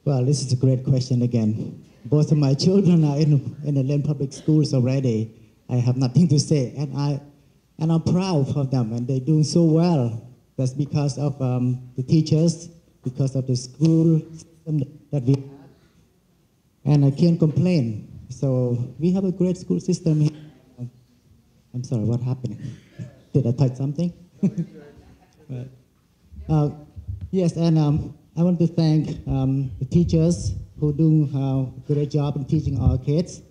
Well, this is a great question again. Both of my children are in the Lynn Public Schools already. I have nothing to say, and I'm proud of them, and they're doing so well. That's because of the teachers, because of the school system that we have. And I can't complain. So we have a great school system here. I'm sorry, what happened? Did I touch something? Yes, and I want to thank the teachers who do a great job in teaching our kids.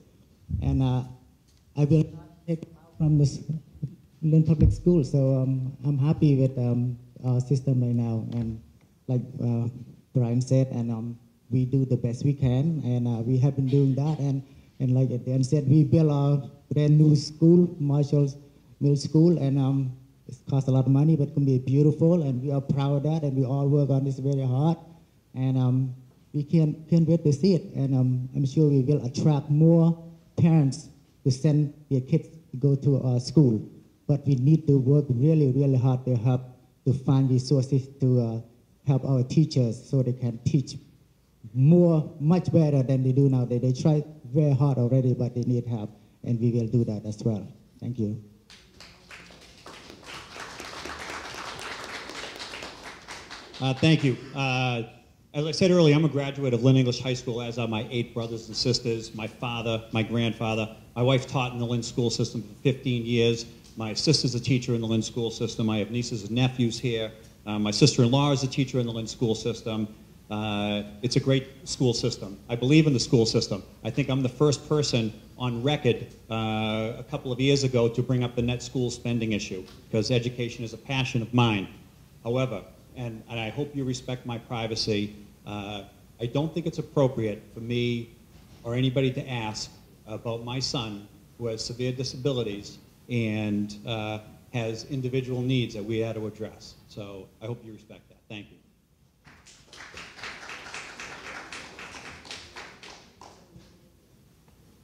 And I will take out from the Lynn Public School, so I'm happy with our system right now. And like Brian said, and we do the best we can, and we have been doing that. And like at the end said, we built our brand new school, Marshall's Middle School, and it costs a lot of money, but it's going to be beautiful, and we are proud of that, and we all work on this very hard. And we can't wait to see it, and I'm sure we will attract more parents to send their kids to go to our school. But we need to work really, really hard to help to find resources to help our teachers so they can teach much better than they do now. They try very hard already, but they need help, and we will do that as well. Thank you. Thank you. As I said earlier, I'm a graduate of Lynn English High School, as are my 8 brothers and sisters, my father, my grandfather. My wife taught in the Lynn school system for 15 years. My sister's a teacher in the Lynn school system. I have nieces and nephews here. My sister-in-law is a teacher in the Lynn school system. It's a great school system. I believe in the school system. I think I'm the first person on record a couple of years ago to bring up the net school spending issue, because education is a passion of mine. However, and I hope you respect my privacy, I don't think it's appropriate for me or anybody to ask about my son, who has severe disabilities and has individual needs that we had to address. So I hope you respect that. Thank you.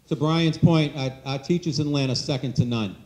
To Brian's point, our teachers in Lynn are second to none.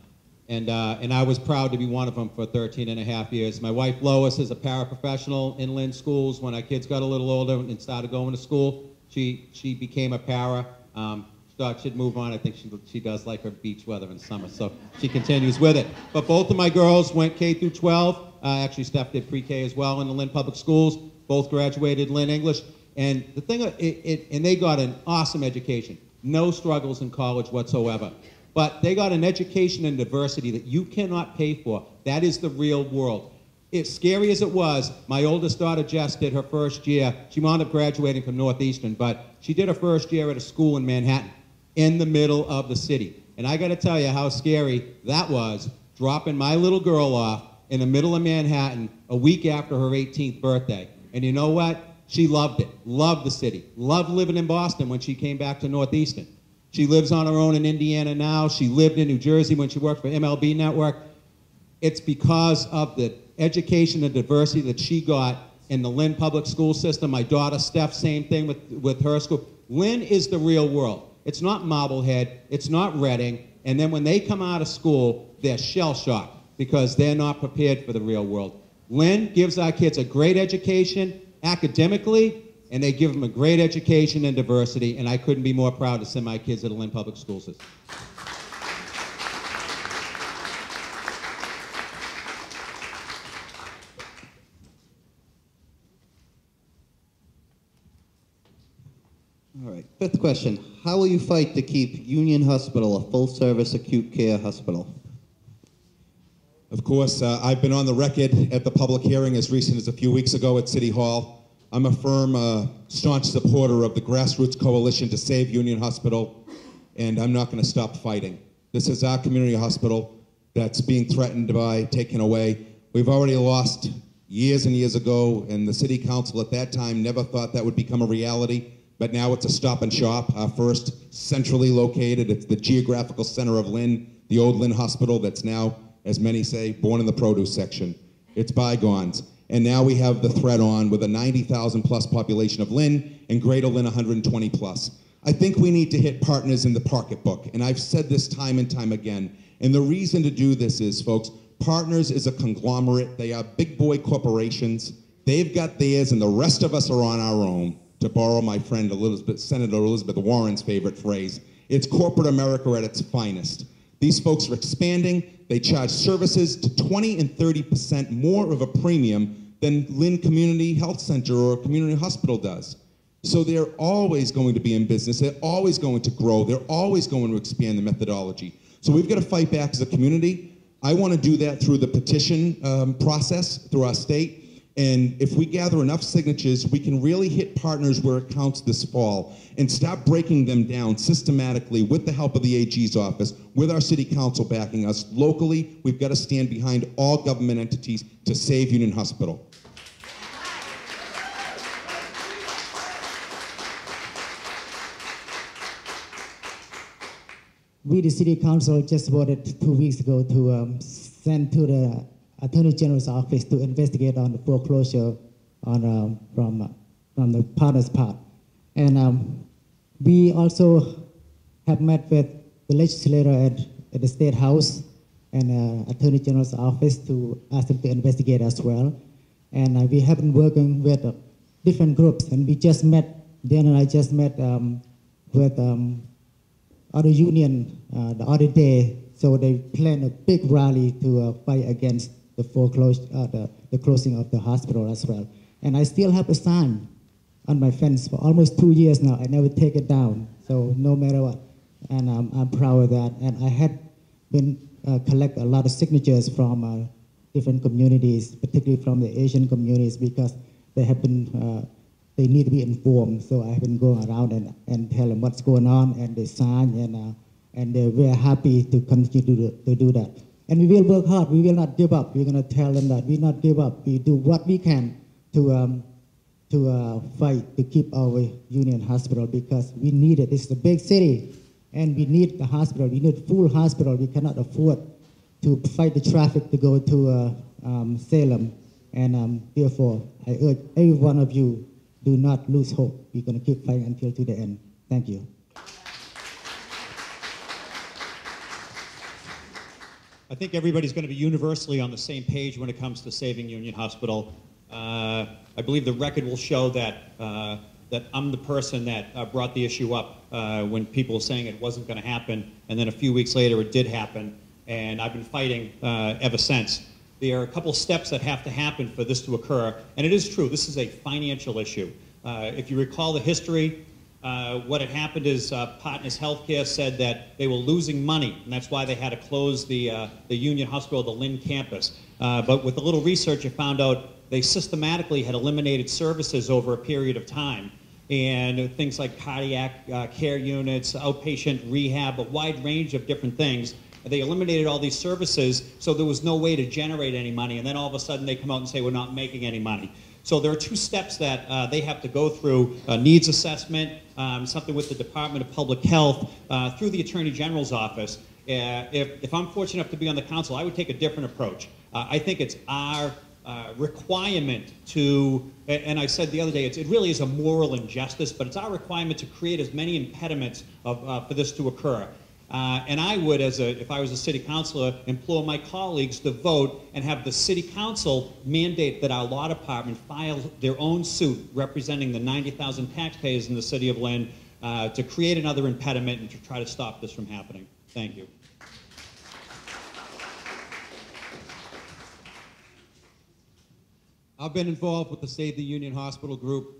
And I was proud to be one of them for 13 and a half years. My wife Lois is a paraprofessional in Lynn schools. When our kids got a little older and started going to school, she became a para. She thought she'd move on. I think she does like her beach weather in summer, so she continues with it. But both of my girls went K through 12. Actually, Steph did pre-K as well in the Lynn Public Schools. Both graduated Lynn English. And the thing, and they got an awesome education. No struggles in college whatsoever. But they got an education and diversity that you cannot pay for. That is the real world. As scary as it was, my oldest daughter, Jess, did her first year. She wound up graduating from Northeastern, but she did her first year at a school in Manhattan, in the middle of the city. And I got to tell you how scary that was, dropping my little girl off in the middle of Manhattan a week after her 18th birthday. And you know what? She loved it, loved the city, loved living in Boston when she came back to Northeastern. She lives on her own in Indiana now. She lived in New Jersey when she worked for MLB Network. It's because of the education and diversity that she got in the Lynn public school system. My daughter Steph, same thing with her school. Lynn is the real world. It's not Marblehead, it's not Reading, and then when they come out of school, they're shell-shocked because they're not prepared for the real world. Lynn gives our kids a great education, academically, and they give them a great education and diversity, and I couldn't be more proud to send my kids to the Lynn Public School System. All right, fifth question. How will you fight to keep Union Hospital a full-service acute care hospital? Of course, I've been on the record at the public hearing as recent as a few weeks ago at City Hall. I'm a firm, staunch supporter of the grassroots coalition to save Union Hospital, and I'm not going to stop fighting. This is our community hospital that's being threatened by taken away. We've already lost years and years ago, and the city council at that time never thought that would become a reality, but now it's a stop and shop. Our first centrally located, it's the geographical center of Lynn, the old Lynn Hospital that's now, as many say, born in the produce section. It's bygones. And now we have the threat on with a 90,000 plus population of Lynn and Greater Lynn 120 plus. I think we need to hit partners in the pocketbook, and I've said this time and time again. And the reason to do this is, folks, Partners is a conglomerate. They are big boy corporations. They've got theirs, and the rest of us are on our own. To borrow my friend Senator Elizabeth Warren's favorite phrase, it's corporate America at its finest. These folks are expanding. They charge services to 20 and 30% more of a premium than Lynn Community Health Center or Community Hospital does. So they're always going to be in business. They're always going to grow. They're always going to expand the methodology. So we've got to fight back as a community. I want to do that through the petition process through our state. And if we gather enough signatures, we can really hit Partners where it counts this fall and stop breaking them down systematically with the help of the AG's office, with our city council backing us. Locally, we've got to stand behind all government entities to save Union Hospital. We, the City Council, just voted 2 weeks ago to send to the Attorney General's office to investigate on the foreclosure on, from the Partners' part. And we also have met with the legislator at the State House and Attorney General's office to ask them to investigate as well. And we have been working with different groups, and we just met, Dan and I just met with other union the other day, so they planned a big rally to fight against the foreclosure, the closing of the hospital as well. And I still have a sign on my fence for almost 2 years now. I never take it down, so no matter what. And I'm proud of that. And I had been collect a lot of signatures from different communities, particularly from the Asian communities, because they have been they need to be informed. So I've been going around and tell them what's going on, and they sign, and they're very happy to continue to do that. And we will work hard. We will not give up. We're going to tell them that we not give up. We do what we can to fight to keep our Union Hospital, because we need it. It's a big city, and we need the hospital. We need a full hospital. We cannot afford to fight the traffic to go to Salem. And therefore, I urge every one of you, do not lose hope. We're going to keep fighting until to the end. Thank you. I think everybody's going to be universally on the same page when it comes to saving Union Hospital. I believe the record will show that that I'm the person that brought the issue up when people were saying it wasn't going to happen, and then a few weeks later it did happen, and I've been fighting ever since. There are a couple steps that have to happen for this to occur, and it is true, this is a financial issue. If you recall the history, what had happened is Partners Healthcare said that they were losing money, and that's why they had to close the Union Hospital, the Lynn campus. But with a little research, you found out they systematically had eliminated services over a period of time. And things like cardiac care units, outpatient rehab, a wide range of different things. They eliminated all these services, so there was no way to generate any money. And then all of a sudden they come out and say, we're not making any money. So there are two steps that they have to go through: needs assessment, something with the Department of Public Health, through the Attorney General's office. If I'm fortunate enough to be on the council, I would take a different approach. I think it's our requirement to, and I said the other day, it really is a moral injustice, but it's our requirement to create as many impediments for this to occur. And I would, if I was a city councilor, implore my colleagues to vote and have the city council mandate that our law department file their own suit representing the 90,000 taxpayers in the city of Lynn to create another impediment and to try to stop this from happening. Thank you. I've been involved with the Save the Union Hospital group,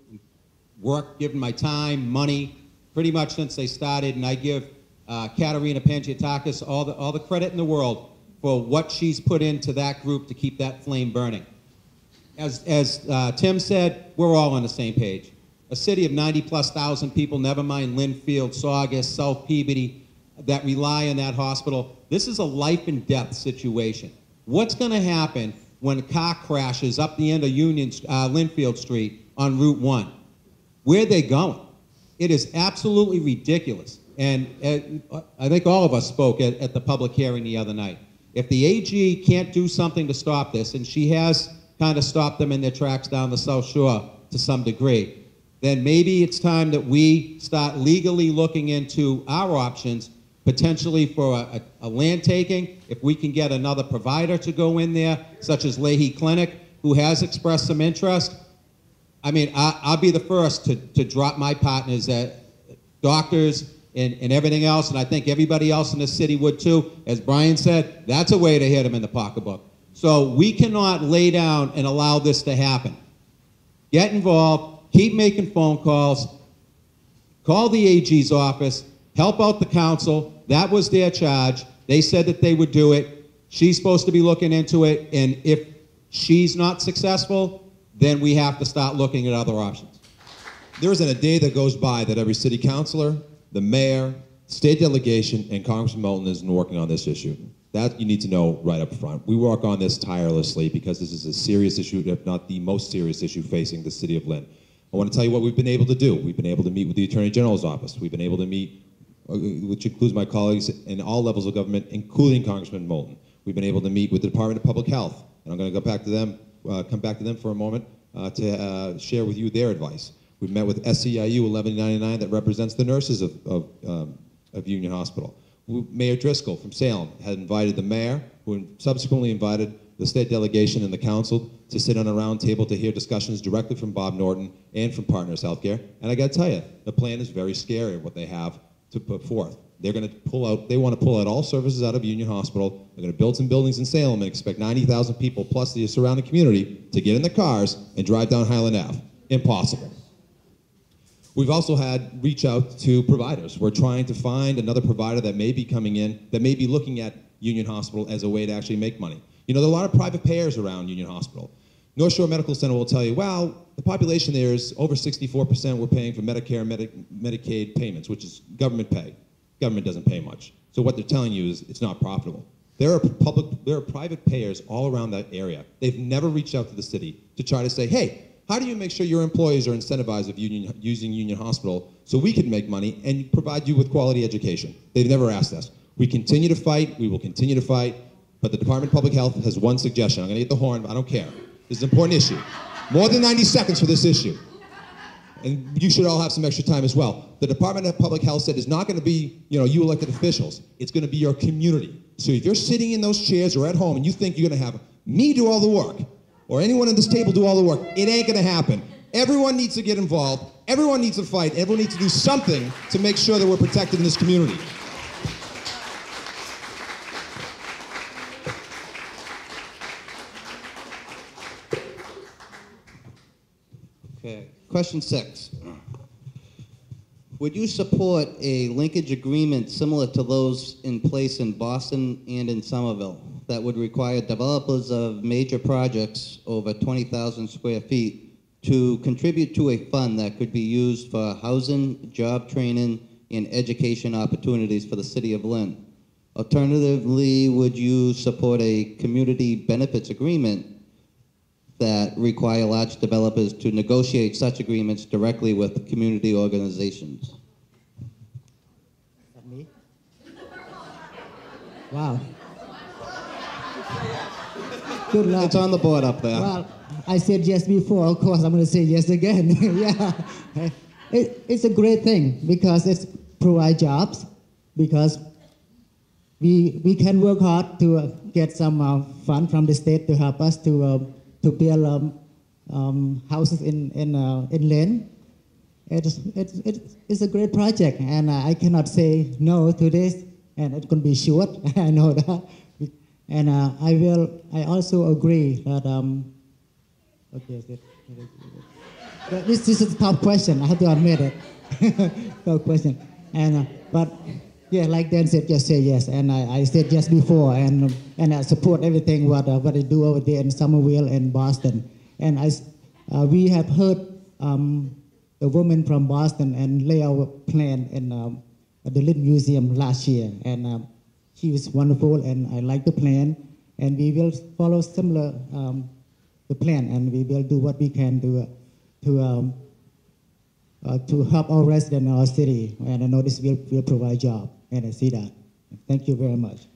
given my time, money, pretty much since they started, and I give Katerina Pangiotakis all the credit in the world for what she's put into that group to keep that flame burning. As Tim said, we're all on the same page. A city of 90+ thousand people, never mind Linfield, Saugus, South Peabody, that rely on that hospital. This is a life and death situation. What's going to happen when a car crashes up the end of Linfield Street on Route 1? Where are they going? It is absolutely ridiculous. And I think all of us spoke at the public hearing the other night. If the AG can't do something to stop this, and she has kind of stopped them in their tracks down the South Shore to some degree, then maybe it's time that we start legally looking into our options, potentially for a land taking, if we can get another provider to go in there, such as Leahy Clinic, who has expressed some interest. I mean, I'll be the first to drop my partners at doctors and everything else, and I think everybody else in the city would too. As Brian said, that's a way to hit them in the pocketbook. So we cannot lay down and allow this to happen. Get involved, keep making phone calls, call the AG's office, help out the council. That was their charge. They said that they would do it. She's supposed to be looking into it, and if she's not successful, then we have to start looking at other options. There isn't a day that goes by that every city councilor, the mayor, state delegation, and Congressman Moulton isn't working on this issue. That you need to know right up front. We work on this tirelessly because this is a serious issue, if not the most serious issue facing the city of Lynn. I want to tell you what we've been able to do. We've been able to meet with the Attorney General's office. We've been able to meet, which includes my colleagues in all levels of government, including Congressman Moulton. We've been able to meet with the Department of Public Health, and I'm going to go back to them, come back to them for a moment to share with you their advice. We've met with SEIU 1199 that represents the nurses of Union Hospital. Mayor Driscoll from Salem had invited the mayor, who subsequently invited the state delegation and the council to sit on a round table to hear discussions directly from Bob Norton and from Partners Healthcare. And I got to tell you, the plan is very scary what they have to put forth. They're going to they want to pull out all services out of Union Hospital. They're going to build some buildings in Salem and expect 90,000 people plus the surrounding community to get in their cars and drive down Highland Ave. Impossible. We've also had reach out to providers. We're trying to find another provider that may be coming in, that may be looking at Union Hospital as a way to actually make money. You know, there are a lot of private payers around Union Hospital. North Shore Medical Center will tell you, well, the population there is over 64% we're paying for Medicare and Medicaid payments, which is government pay. Government doesn't pay much. So what they're telling you is it's not profitable. There are private payers all around that area. They've never reached out to the city to try to say, hey, how do you make sure your employees are incentivized of using Union Hospital so we can make money and provide you with quality education? They've never asked us. We continue to fight. We will continue to fight. But the Department of Public Health has one suggestion. I'm going to get the horn, but I don't care. This is an important issue. More than 90 seconds for this issue. And you should all have some extra time as well. The Department of Public Health said it's not going to be, you elected officials. It's going to be your community. So if you're sitting in those chairs or at home and you think you're going to have me do all the work, or anyone at this table do all the work, it ain't going to happen. Everyone needs to get involved. Everyone needs to fight. Everyone needs to do something to make sure that we're protected in this community. Okay, question 6. Would you support a linkage agreement similar to those in place in Boston and in Somerville that would require developers of major projects over 20,000 square feet to contribute to a fund that could be used for housing, job training, and education opportunities for the city of Lynn? Alternatively, would you support a community benefits agreement that require large developers to negotiate such agreements directly with community organizations? Is that me? Wow. Good luck. It's on the board up there. Well, I said yes before. Of course, I'm going to say yes again. Yeah, it's a great thing because it's provide jobs. Because we can work hard to get some fund from the state to help us to build houses in Lynn. It's a great project, and I cannot say no to this, and it's going to be short. I know that, and I also agree that okay. This is a tough question. I have to admit it. Tough question, and but yeah, like Dan said, just say yes, and I said yes before, and I support everything what they do over there in Somerville and Boston, and we have heard the woman from Boston and lay our plan at the Lynn Museum last year, and she was wonderful, and I like the plan, and we will follow similar the plan, and we will do what we can to help our residents in our city, and I know this will provide job, and I see that. Thank you very much.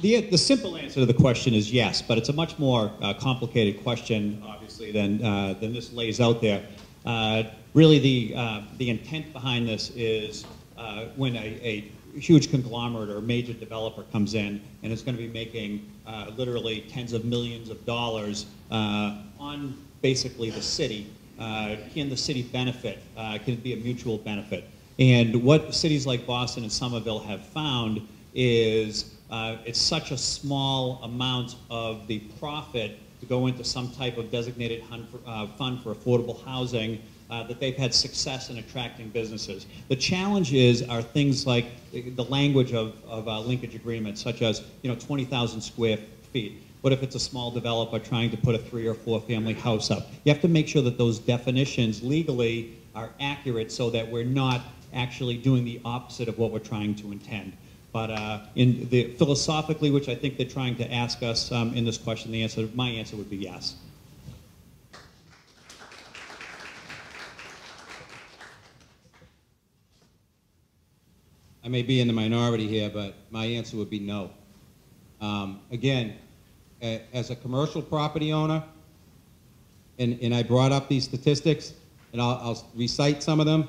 The simple answer to the question is yes, but it's a much more complicated question, obviously, than this lays out there. Really, the intent behind this is when a huge conglomerate or major developer comes in and is going to be making literally tens of millions of dollars on basically the city, can the city benefit? Can it be a mutual benefit? And what cities like Boston and Somerville have found is it's such a small amount of the profit to go into some type of designated fund for affordable housing that they've had success in attracting businesses. The challenge are things like the language of linkage agreements, such as 20,000 square feet. What if it's a small developer trying to put a 3 or 4 family house up? You have to make sure that those definitions legally are accurate so that we're not actually doing the opposite of what we're trying to intend. But philosophically, which I think they're trying to ask us in this question, my answer would be yes. I may be in the minority here, but my answer would be no. Again, as a commercial property owner, and I brought up these statistics, and I'll recite some of them.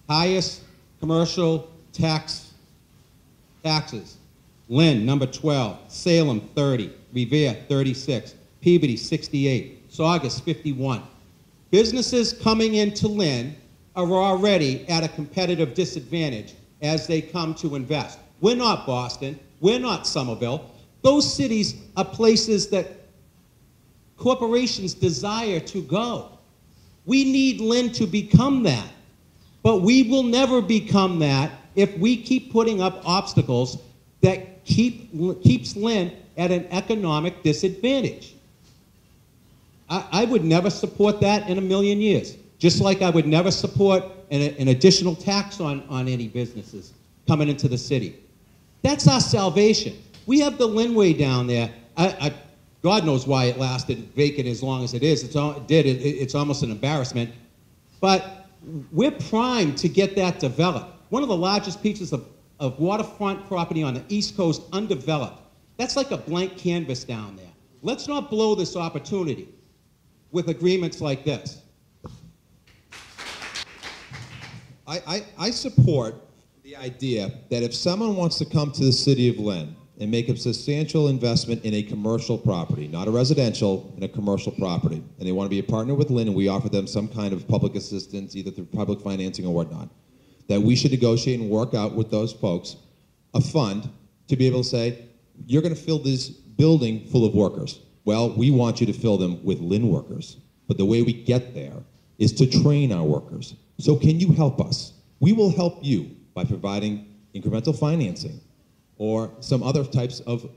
Highest commercial taxes. Lynn, number 12. Salem, 30. Revere, 36. Peabody, 68. Saugus, 51. Businesses coming into Lynn are already at a competitive disadvantage as they come to invest. We're not Boston. We're not Somerville. Those cities are places that corporations desire to go. We need Lynn to become that. But we will never become that if we keep putting up obstacles that keeps Lynn at an economic disadvantage. I would never support that in a million years. Just like I would never support an additional tax on any businesses coming into the city. That's our salvation. We have the Linway down there. God knows why it lasted vacant as long as it is. It's almost an embarrassment. But we're primed to get that developed. One of the largest pieces of waterfront property on the East Coast undeveloped. That's like a blank canvas down there. Let's not blow this opportunity with agreements like this. I support the idea that if someone wants to come to the city of Lynn and make a substantial investment in a commercial property, not a residential, in a commercial property, and they want to be a partner with Lynn and we offer them some kind of public assistance, either through public financing or whatnot, that we should negotiate and work out with those folks a fund to be able to say, you're going to fill this building full of workers. Well, we want you to fill them with Lynn workers. But the way we get there is to train our workers. So can you help us? We will help you by providing incremental financing or some other types of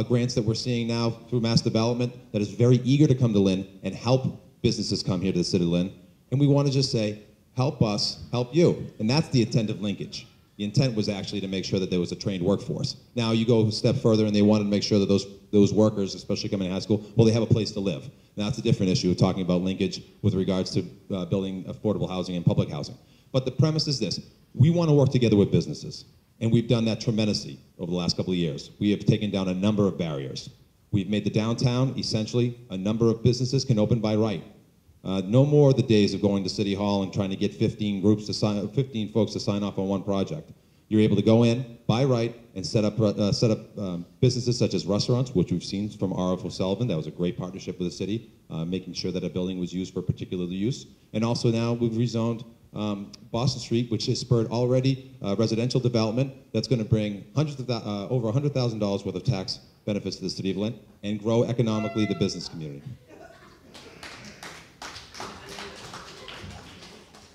grants that we're seeing now through mass development that is very eager to come to Lynn and help businesses come here to the city of Lynn. And we want to just say, help us, help you. And that's the intent of linkage. The intent was actually to make sure that there was a trained workforce. Now you go a step further and they wanted to make sure that those workers, especially coming to high school, well, they have a place to live. Now that's a different issue, talking about linkage with regards to building affordable housing and public housing. But the premise is this: we want to work together with businesses. And we've done that tremendously over the last couple of years. We have taken down a number of barriers. We've made the downtown, essentially, a number of businesses can open by right. No more of the days of going to City Hall and trying to get 15 folks to sign off on one project. You're able to go in, buy right, and set up businesses such as restaurants, which we've seen from R.F. O'Sullivan. That was a great partnership with the city, making sure that a building was used for particular use. And also now we've rezoned Boston Street, which has spurred already residential development that's going to bring over $100,000 worth of tax benefits to the city of Lynn and grow economically the business community.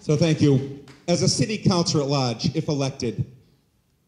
So thank you. As a city councilor at large, if elected,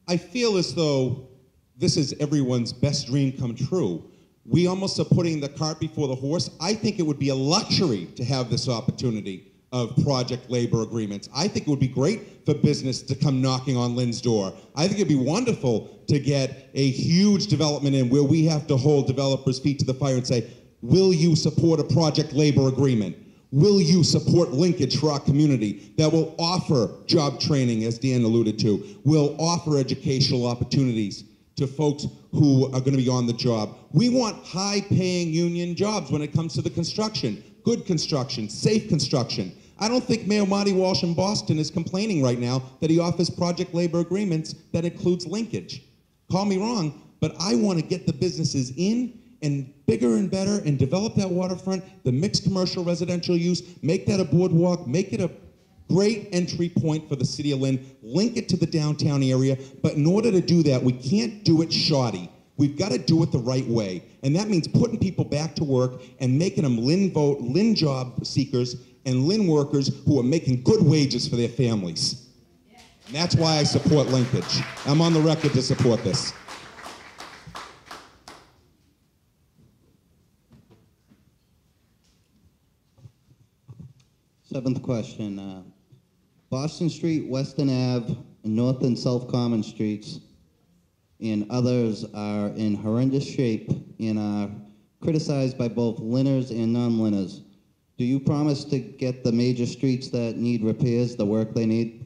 I feel as though this is everyone's best dream come true. We almost are putting the cart before the horse. I think it would be a luxury to have this opportunity of project labor agreements. I think it would be great for business to come knocking on Lynn's door. I think it'd be wonderful to get a huge development in where we have to hold developers' feet to the fire and say, will you support a project labor agreement? Will you support linkage for our community that will offer job training, as Dan alluded to, will offer educational opportunities to folks who are going to be on the job? We want high-paying union jobs when it comes to the construction, good construction, safe construction. I don't think Mayor Marty Walsh in Boston is complaining right now that he offers project labor agreements that includes linkage. Call me wrong, but I want to get the businesses in and bigger and better and develop that waterfront, the mixed commercial residential use, make that a boardwalk, make it a great entry point for the city of Lynn, link it to the downtown area, but in order to do that, we can't do it shoddy. We've got to do it the right way, and that means putting people back to work and making them Lynn job seekers and Lynn workers who are making good wages for their families. And that's why I support linkage. I'm on the record to support this. Seventh question. Boston Street, Weston Ave, North and South Common Streets, and others are in horrendous shape and are criticized by both Lynners and non-Lynners. Do you promise to get the major streets that need repairs the work they need?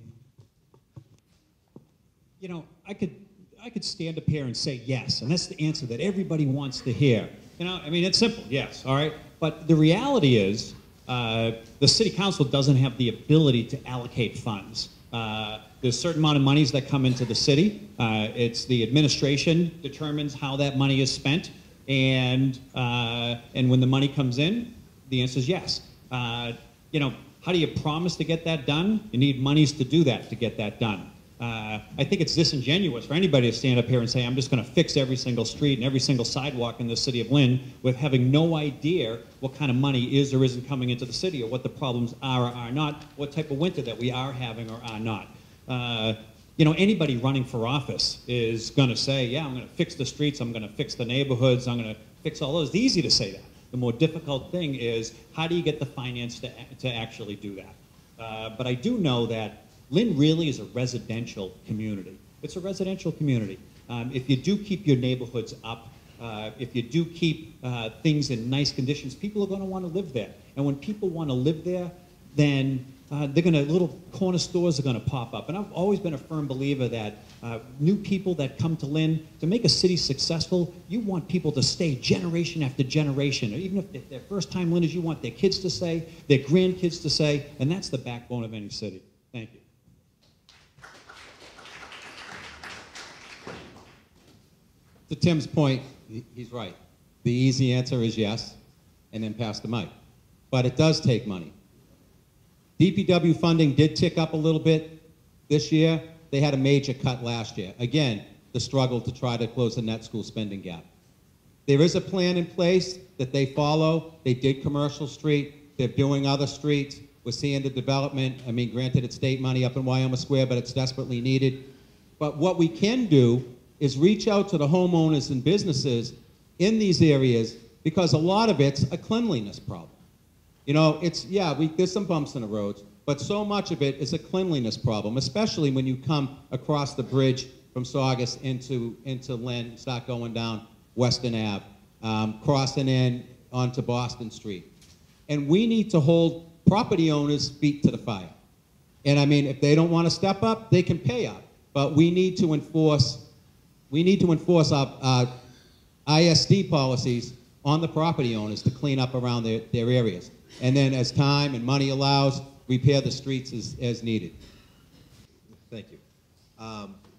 You know, I could stand up here and say yes, and that's the answer that everybody wants to hear. You know, I mean, it's simple, yes, all right? But the reality is, the city council doesn't have the ability to allocate funds. There's a certain amount of monies that come into the city. It's the administration determines how that money is spent, and when the money comes in, the answer is yes. You know, how do you promise to get that done? You need monies to do that, to get that done. I think it's disingenuous for anybody to stand up here and say, I'm just going to fix every single street and every single sidewalk in the city of Lynn with having no idea what kind of money is or isn't coming into the city, or what the problems are or are not, what type of winter that we are having or are not. You know, anybody running for office is going to say, yeah, I'm going to fix the streets, I'm going to fix the neighborhoods, I'm going to fix all those. It's easy to say that. The more difficult thing is, how do you get the finance to actually do that? But I do know that Lynn really is a residential community. It's a residential community. If you do keep your neighborhoods up, if you do keep things in nice conditions, people are going to want to live there. And when people want to live there, then little corner stores are going to pop up. And I've always been a firm believer that new people that come to Lynn, to make a city successful, you want people to stay generation after generation. Even if they're first-time Lynners, you want their kids to stay, their grandkids to stay, and that's the backbone of any city. Thank you. To Tim's point, he's right. The easy answer is yes, and then pass the mic. But it does take money. DPW funding did tick up a little bit this year. They had a major cut last year. Again, the struggle to try to close the net school spending gap. There is a plan in place that they follow. They did Commercial Street. They're doing other streets. We're seeing the development. I mean, granted, it's state money up in Wyoming Square, but it's desperately needed. But what we can do is reach out to the homeowners and businesses in these areas, because a lot of it's a cleanliness problem. You know, there's some bumps in the roads, but so much of it is a cleanliness problem, especially when you come across the bridge from Saugus into Lynn, start going down Weston Ave, crossing in onto Boston Street. And we need to hold property owners' feet to the fire. And I mean, if they don't want to step up, they can pay up. But we need to enforce our ISD policies on the property owners to clean up around their areas. And then as time and money allows, repair the streets as needed. Thank you.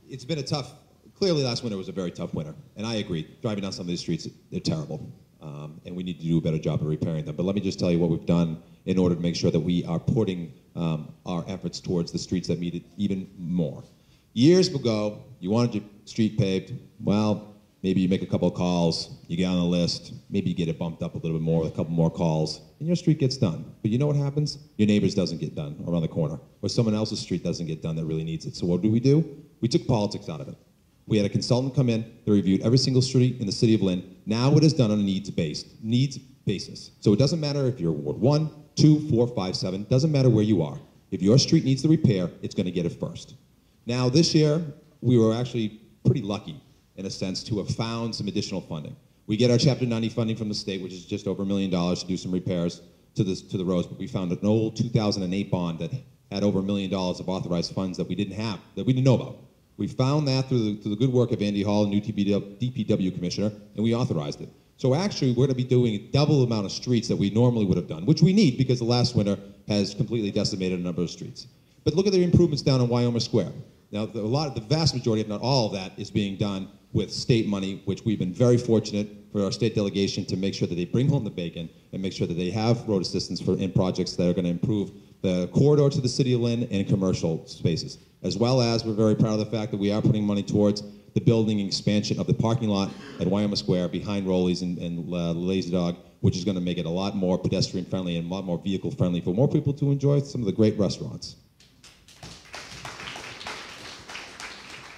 It's been a tough, clearly last winter was a very tough winter, and I agree. Driving down some of these streets, they're terrible, and we need to do a better job of repairing them. But let me just tell you what we've done in order to make sure that we are putting our efforts towards the streets that need it even more. Years ago, you wanted your street paved, well, maybe you make a couple of calls, you get on the list, maybe you get it bumped up a little bit more with a couple more calls, and your street gets done. But you know what happens? Your neighbor's doesn't get done around the corner, or someone else's street doesn't get done that really needs it. So what do? We took politics out of it. We had a consultant come in, they reviewed every single street in the city of Lynn. Now it is done on a needs basis. So it doesn't matter if you're Ward 1, 2, 4, 5, 7, doesn't matter where you are. If your street needs the repair, it's gonna get it first. Now this year, we were actually pretty lucky in a sense to have found some additional funding. We get our Chapter 90 funding from the state, which is just over $1 million to do some repairs to the roads, but we found an old 2008 bond that had over $1 million of authorized funds that we didn't know about. We found that through the good work of Andy Hall, new DPW commissioner, and we authorized it. So actually, we're gonna be doing double the amount of streets that we normally would have done, which we need because the last winter has completely decimated a number of streets. But look at the improvements down in Wyoming Square. Now, the vast majority, if not all of that, is being done with state money, which we've been very fortunate for our state delegation to make sure that they bring home the bacon and make sure that they have road assistance in projects that are going to improve the corridor to the city of Lynn and commercial spaces. As well as, we're very proud of the fact that we are putting money towards the building expansion of the parking lot at Wyoming Square behind Rollies and Lazy Dog, which is going to make it a lot more pedestrian friendly and a lot more vehicle friendly for more people to enjoy some of the great restaurants.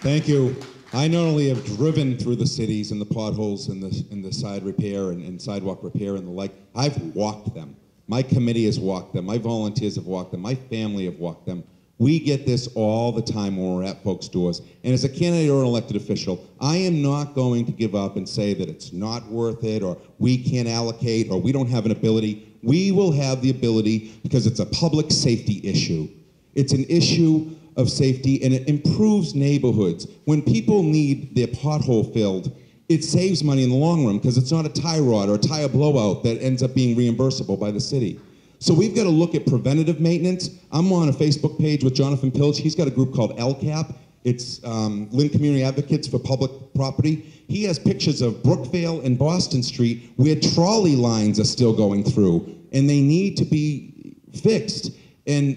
Thank you. I not only have driven through the cities and the potholes and the side repair and sidewalk repair and the like, I've walked them. My committee has walked them. My volunteers have walked them. My family have walked them. We get this all the time when we're at folks' doors. And as a candidate or an elected official, I am not going to give up and say that it's not worth it or we can't allocate or we don't have an ability. We will have the ability because it's a public safety issue. It's an issue of safety, and it improves neighborhoods. When people need their pothole filled, it saves money in the long run because it's not a tie rod or a tire blowout that ends up being reimbursable by the city. So we've got to look at preventative maintenance. I'm on a Facebook page with Jonathan Pilch. He's got a group called LCAP. It's Lynn Community Advocates for Public Property. He has pictures of Brookvale and Boston Street where trolley lines are still going through, and they need to be fixed. And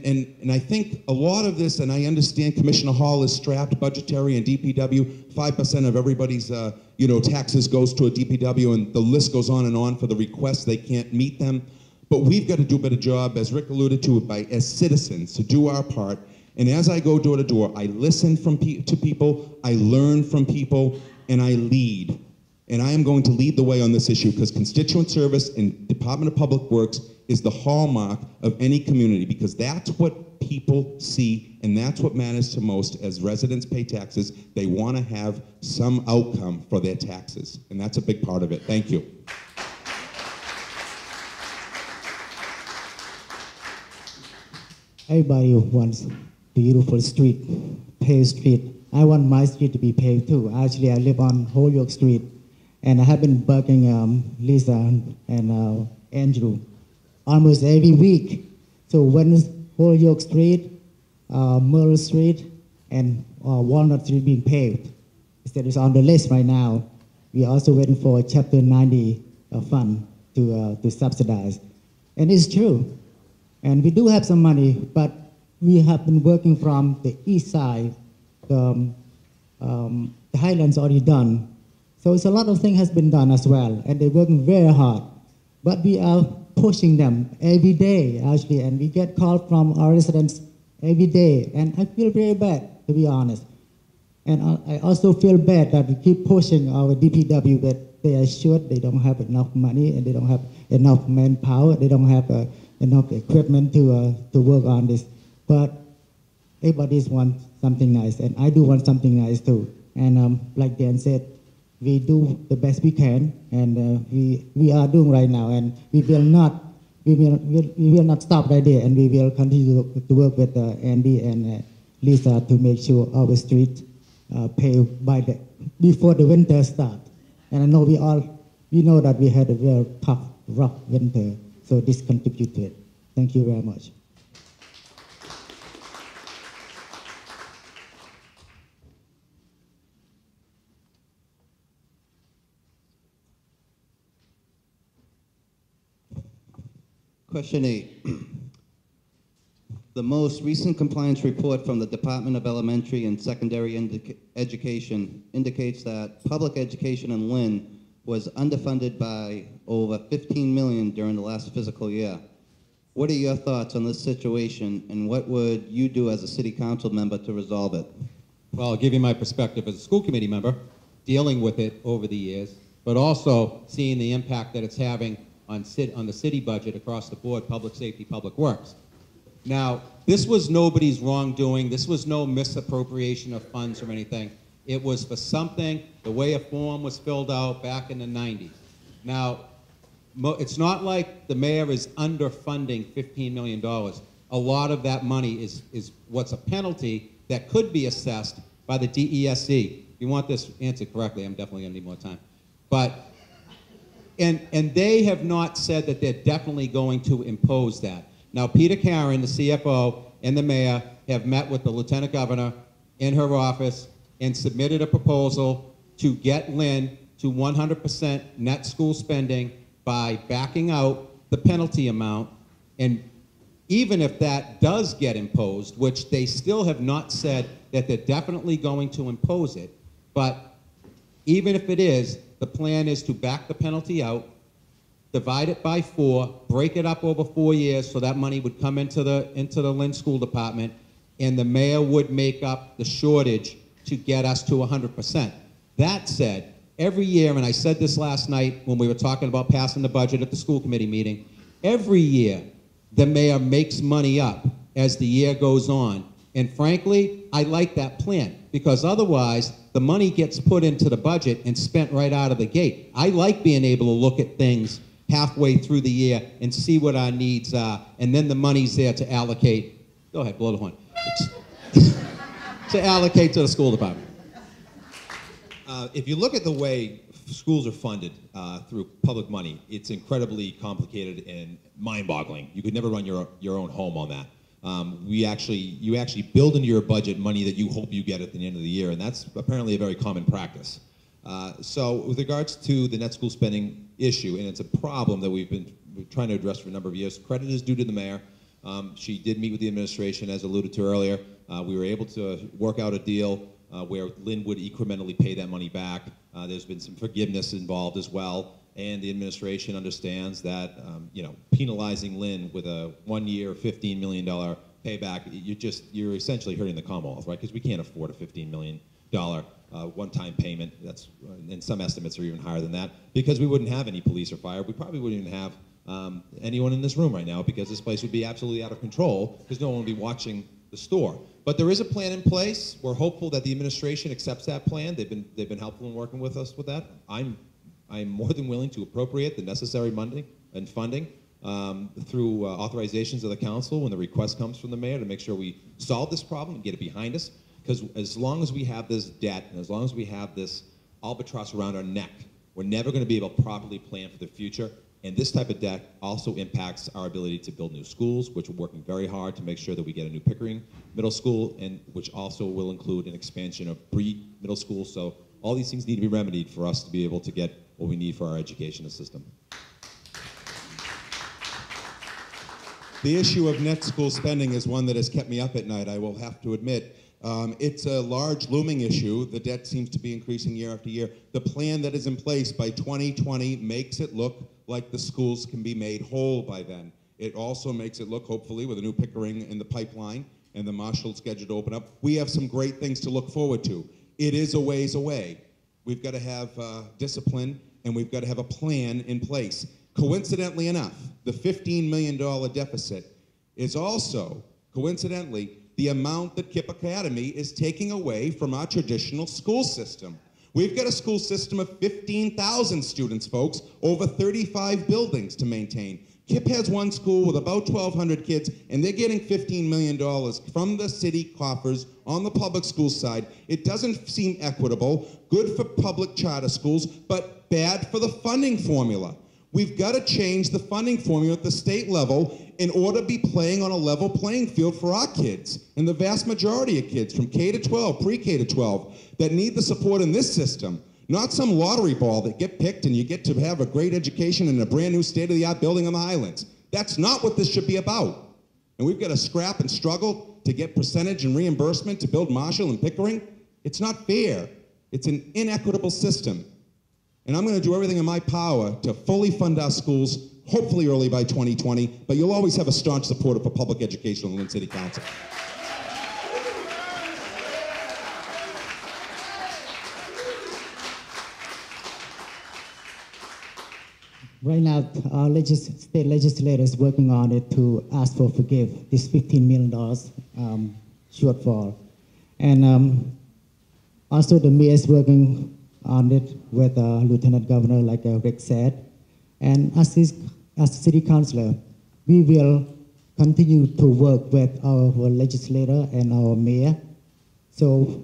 I think a lot of this, and I understand Commissioner Hall is strapped budgetary and DPW, 5% of everybody's taxes goes to a DPW, and the list goes on for the requests, they can't meet them. But we've got to do a better job, as Rick alluded to, as citizens, to do our part. And as I go door to door, I listen to people, I learn from people, and I lead. And I am going to lead the way on this issue because constituent service and Department of Public Works is the hallmark of any community because that's what people see and that's what matters to most as residents pay taxes. They want to have some outcome for their taxes, and that's a big part of it. Thank you. Everybody wants beautiful street, paved street. I want my street to be paved too. Actually, I live on Holyoke Street, and I have been bugging Lisa and Andrew almost every week. So when is Holyoke Street, Myrtle Street, and Walnut Street being paved? Instead, it's on the list right now. We're also waiting for a Chapter 90 fund to subsidize. And it's true. And we do have some money, but we have been working from the east side. The Highlands already done. So it's a lot of things has been done as well, and they're working very hard. But we are pushing them every day, actually, and we get calls from our residents every day, and I feel very bad, to be honest. And I also feel bad that we keep pushing our DPW, but they are short, they don't have enough money, and they don't have enough manpower, they don't have enough equipment to work on this. But everybody wants something nice, and I do want something nice too. And like Dan said, we do the best we can, and we are doing right now, and we will not stop right there, and we will continue to work with Andy and Lisa to make sure our street paved before the winter starts. And I know we all we know that we had a very tough, rough winter, so this contributed to it. Thank you very much. Question 8. The most recent compliance report from the Department of Elementary and Secondary Education indicates that public education in Lynn was underfunded by over $15 million during the last fiscal year. What are your thoughts on this situation, and what would you do as a city council member to resolve it? Well, I'll give you my perspective as a school committee member, dealing with it over the years, but also seeing the impact that it's having on the city budget across the board, public safety, public works. Now, this was nobody's wrongdoing. This was no misappropriation of funds or anything. It was for something, the way a form was filled out back in the 90s. Now, it's not like the mayor is underfunding $15 million. A lot of that money is what's a penalty that could be assessed by the DESC. If you want this answered correctly, I'm definitely going to need more time. But, and they have not said that they're definitely going to impose that. Now, Peter Karen, the CFO, and the mayor have met with the lieutenant governor in her office and submitted a proposal to get Lynn to 100% net school spending by backing out the penalty amount. And even if that does get imposed, which they still have not said that they're definitely going to impose it, but even if it is, the plan is to back the penalty out, divide it by 4, break it up over 4 years so that money would come into the Lynn School Department, and the mayor would make up the shortage to get us to 100%. That said, every year, and I said this last night when we were talking about passing the budget at the school committee meeting, every year the mayor makes money up as the year goes on. And frankly, I like that plan, because otherwise the money gets put into the budget and spent right out of the gate. I like being able to look at things halfway through the year and see what our needs are, and then the money's there to allocate. Go ahead, blow the horn. To allocate to the school department. If you look at the way schools are funded through public money, it's incredibly complicated and mind-boggling. You could never run your own home on that. You actually build into your budget money that you hope you get at the end of the year, and that's apparently a very common practice. So with regards to the net school spending issue, and it's a problem that we've been trying to address for a number of years, credit is due to the mayor. She did meet with the administration, as alluded to earlier. We were able to work out a deal where Lynn would incrementally pay that money back. There's been some forgiveness involved as well, and the administration understands that penalizing Lynn with a 1-year, $15 million payback, you're essentially hurting the Commonwealth, right? Because we can't afford a $15 million one-time payment. That's, and some estimates are even higher than that, because we wouldn't have any police or fire. We probably wouldn't even have anyone in this room right now, because this place would be absolutely out of control, because no one would be watching the store. But there is a plan in place. We're hopeful that the administration accepts that plan. They've been helpful in working with us with that. I'm more than willing to appropriate the necessary money and funding through authorizations of the council when the request comes from the mayor, to make sure we solve this problem and get it behind us. Because as long as we have this debt, and as long as we have this albatross around our neck, we're never going to be able to properly plan for the future. And this type of debt also impacts our ability to build new schools, which we're working very hard to make sure that we get a new Pickering Middle School, and which also will include an expansion of Bree Middle School. So all these things need to be remedied for us to be able to get what we need for our education system. The issue of net school spending is one that has kept me up at night, I will have to admit. It's a large looming issue. The debt seems to be increasing year after year. The plan that is in place by 2020 makes it look like the schools can be made whole by then. It also makes it look, hopefully, with a new Pickering in the pipeline and the Marshall scheduled to open up, we have some great things to look forward to. It is a ways away. We've got to have discipline, and we've got to have a plan in place. Coincidentally enough, the $15 million deficit is also, coincidentally, the amount that KIPP Academy is taking away from our traditional school system. We've got a school system of 15,000 students, folks, over 35 buildings to maintain. KIPP has one school with about 1,200 kids, and they're getting $15 million from the city coffers on the public school side. It doesn't seem equitable, good for public charter schools, but bad for the funding formula. We've got to change the funding formula at the state level in order to be playing on a level playing field for our kids and the vast majority of kids from K to 12, pre-K to 12, that need the support in this system. Not some lottery ball that get picked and you get to have a great education in a brand new state-of-the-art building on the Highlands. That's not what this should be about. And we've got to scrap and struggle to get percentage and reimbursement to build Marshall and Pickering. It's not fair. It's an inequitable system. And I'm going to do everything in my power to fully fund our schools, hopefully early by 2020, but you'll always have a staunch supporter for public education on the Lynn City Council. Right now, our state legislator is working on it to ask for forgive this $15 million shortfall. And also the mayor is working on it with Lieutenant Governor, like Rick said. And as city councilor, we will continue to work with our legislator and our mayor so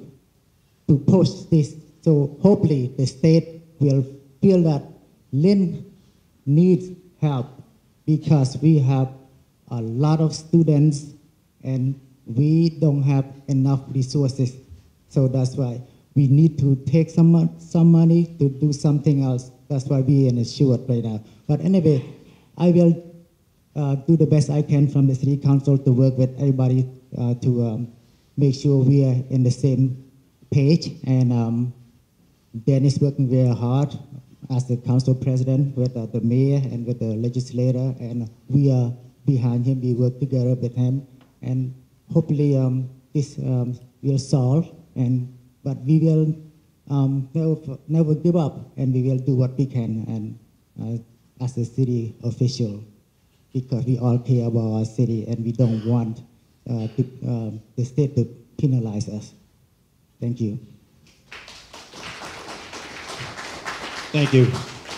to push this. So hopefully the state will feel that Lynn needs help because we have a lot of students and we don't have enough resources. So that's why we need to take some money to do something else. That's why we're in a short right now. But anyway, I will do the best I can from the city council to work with everybody to make sure we are in the same page. And Dan is working very hard as the council president with the mayor and with the legislator, and we are behind him. We work together with him, and hopefully this will solve. But we will never give up, and we will do what we can, and as a city official, because we all care about our city, and we don't want the state to penalize us. Thank you. Thank you.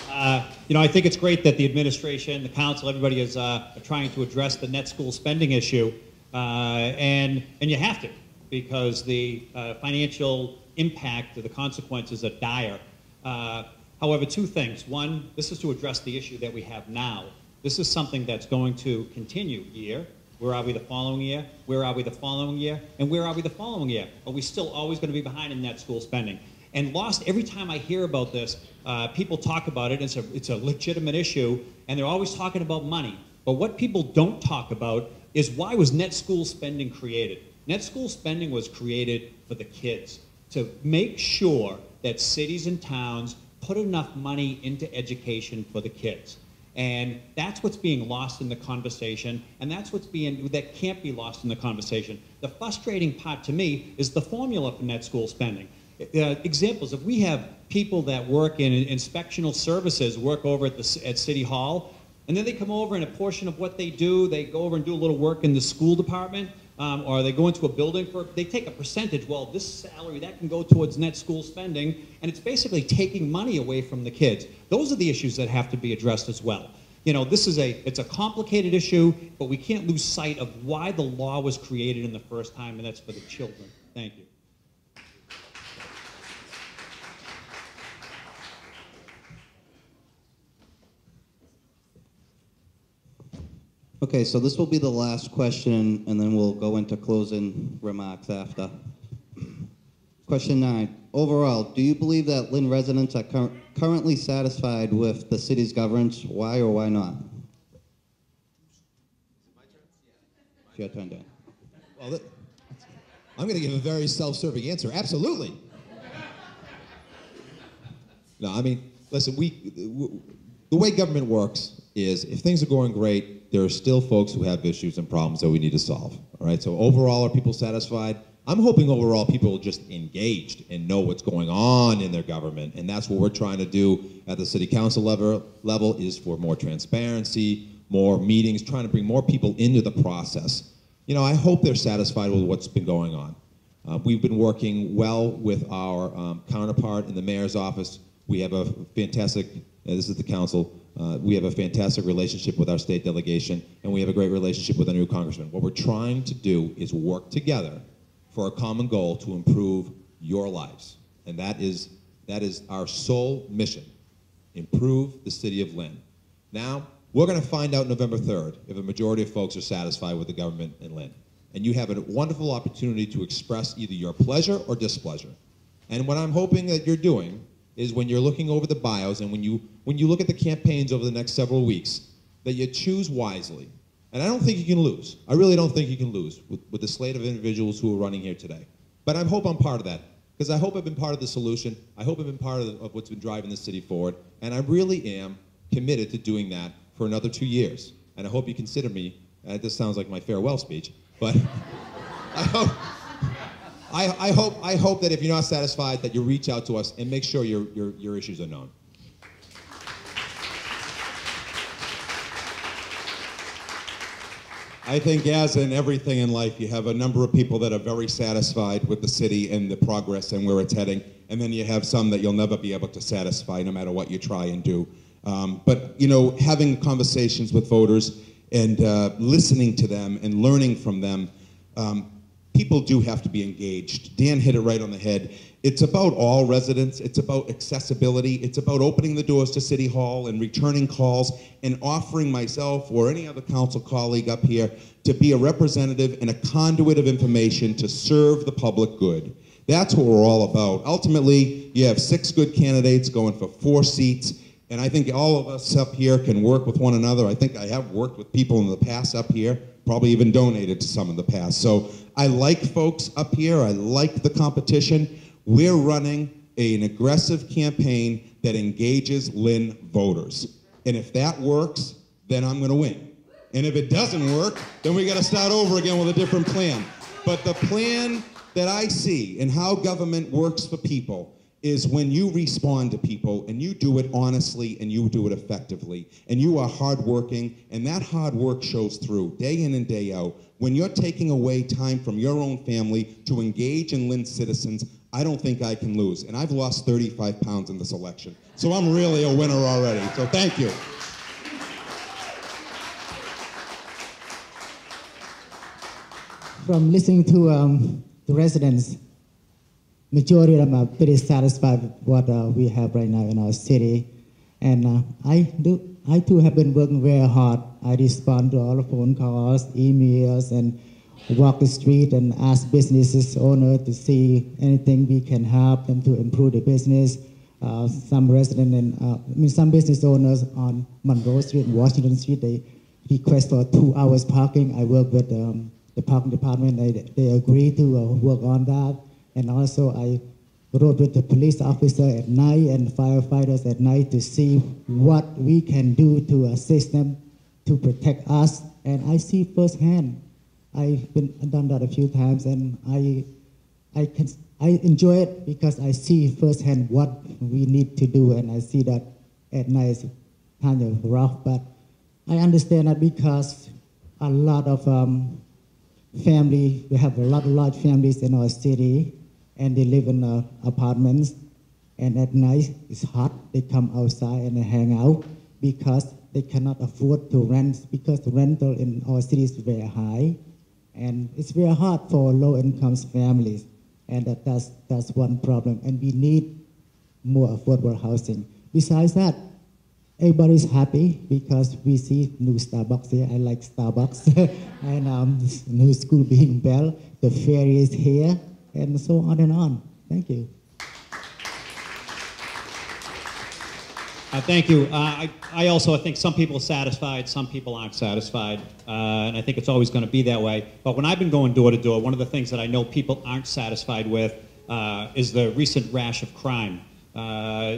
I think it's great that the administration, the council, everybody is trying to address the net school spending issue, and you have to, because the financial impact, the consequences are dire. However, two things. One, this is to address the issue that we have now. This is something that's going to continue year. Where are we the following year? Where are we the following year? And where are we the following year? Are we still always going to be behind in net school spending? And lost, every time I hear about this, people talk about it, it's a legitimate issue, and they're always talking about money. But what people don't talk about is why was net school spending created? Net school spending was created for the kids, to make sure that cities and towns put enough money into education for the kids. And that's what's being lost in the conversation, and that's that can't be lost in the conversation. The frustrating part to me is the formula for net school spending. Examples, if we have people that work in inspectional services, work over at City Hall, and then they come over and a portion of what they do, they go over and do a little work in the school department, or they go into a building, they take a percentage. Well, this salary, that can go towards net school spending, and it's basically taking money away from the kids. Those are the issues that have to be addressed as well. It's a complicated issue, but we can't lose sight of why the law was created in the first time, and that's for the children. Thank you. Okay, so this will be the last question, and then we'll go into closing remarks after. Question 9. Overall, do you believe that Lynn residents are currently satisfied with the city's governance? Why or why not? It's your turn, Dan. Well, I'm going to give a very self-serving answer. Absolutely. No, I mean, listen, the way government works is if things are going great, there are still folks who have issues and problems that we need to solve. All right, so overall, are people satisfied? I'm hoping overall people are just engaged and know what's going on in their government, and that's what we're trying to do at the city council level is for more transparency, more meetings, trying to bring more people into the process. I hope they're satisfied with what's been going on. We've been working well with our counterpart in the mayor's office. We have a fantastic, this is the council, we have a fantastic relationship with our state delegation, and we have a great relationship with our new congressman. What we're trying to do is work together for a common goal to improve your lives. And that is our sole mission. improve the city of Lynn. Now, we're going to find out November 3rd if a majority of folks are satisfied with the government in Lynn. And you have a wonderful opportunity to express either your pleasure or displeasure. And what I'm hoping that you're doing is when you're looking over the bios and when you look at the campaigns over the next several weeks, that you choose wisely. And I don't think you can lose. I really don't think you can lose with the slate of individuals who are running here today. But I hope I'm part of that, because I hope I've been part of the solution. I hope I've been part of what's been driving the city forward. And I really am committed to doing that for another 2 years. And I hope you consider me, this sounds like my farewell speech, but I hope that if you're not satisfied, that you reach out to us and make sure your issues are known. I think as in everything in life, you have a number of people that are very satisfied with the city and the progress and where it's heading, and then you have some that you'll never be able to satisfy no matter what you try and do. But, you know, having conversations with voters and listening to them and learning from them, people do have to be engaged. Dan hit it right on the head. It's about all residents. It's about accessibility. It's about opening the doors to City Hall and returning calls and offering myself or any other council colleague up here to be a representative and a conduit of information to serve the public good. That's what we're all about. Ultimately, you have 6 good candidates going for 4 seats, and I think all of us up here can work with one another. I think I have worked with people in the past up here, probably even donated to some in the past. So I like folks up here. I like the competition. We're running an aggressive campaign that engages Lynn voters. And if that works, then I'm going to win. And if it doesn't work, then we got to start over again with a different plan. But the plan that I see in how government works for people is when you respond to people and you do it honestly and you do it effectively and you are hardworking, and that hard work shows through day in and day out. When you're taking away time from your own family to engage in Lynn citizens, I don't think I can lose. And I've lost 35 pounds in this election. So I'm really a winner already. So thank you. From listening to the residents, majority of them are pretty satisfied with what we have right now in our city. And I too have been working very hard. I respond to all the phone calls, emails, and walk the street and ask businesses owners to see anything we can help them to improve the business. Some some business owners on Monroe Street and Washington Street, they request for 2 hours parking. I work with the parking department. They agree to work on that. And also I wrote with the police officer at night and firefighters at night to see what we can do to assist them to protect us. And I see firsthand. I've done that a few times, and I enjoy it because I see firsthand what we need to do, and I see that at night is kind of rough, but I understand that because a lot of we have a lot of large families in our city, and they live in apartments, and at night it's hot. They come outside and they hang out because they cannot afford to rent, because the rental in our city is very high. And it's very hard for low-income families, and that's one problem. And we need more affordable housing. Besides that, everybody's happy because we see new Starbucks here. I like Starbucks, and new school being built. The ferry is here, and so on and on. Thank you. Thank you. I also think some people are satisfied, some people aren't satisfied, and I think it's always going to be that way. But when I've been going door to door, one of the things that I know people aren't satisfied with is the recent rash of crime.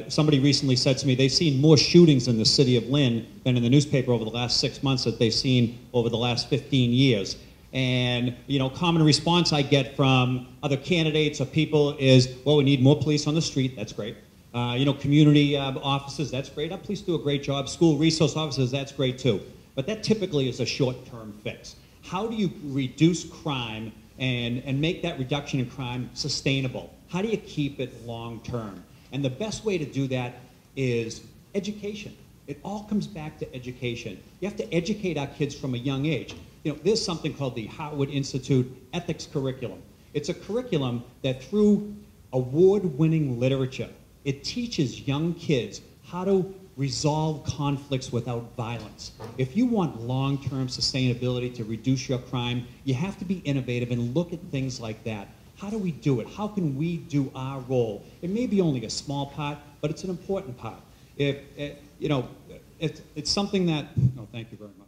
Somebody recently said to me they've seen more shootings in the city of Lynn than in the newspaper over the last 6 months that they've seen over the last 15 years. And, you know, common response I get from other candidates or people is, well, we need more police on the street. That's great. You know, community offices, that's great. Police do a great job. School resource officers, that's great too. But that typically is a short-term fix. How do you reduce crime and make that reduction in crime sustainable? How do you keep it long-term? And the best way to do that is education. It all comes back to education. You have to educate our kids from a young age. You know, there's something called the Harvard Institute Ethics Curriculum. It's a curriculum that through award-winning literature, it teaches young kids how to resolve conflicts without violence. If you want long-term sustainability to reduce your crime, you have to be innovative and look at things like that. How do we do it? How can we do our role? It may be only a small part, but it's an important part. It's something that, oh, thank you very much.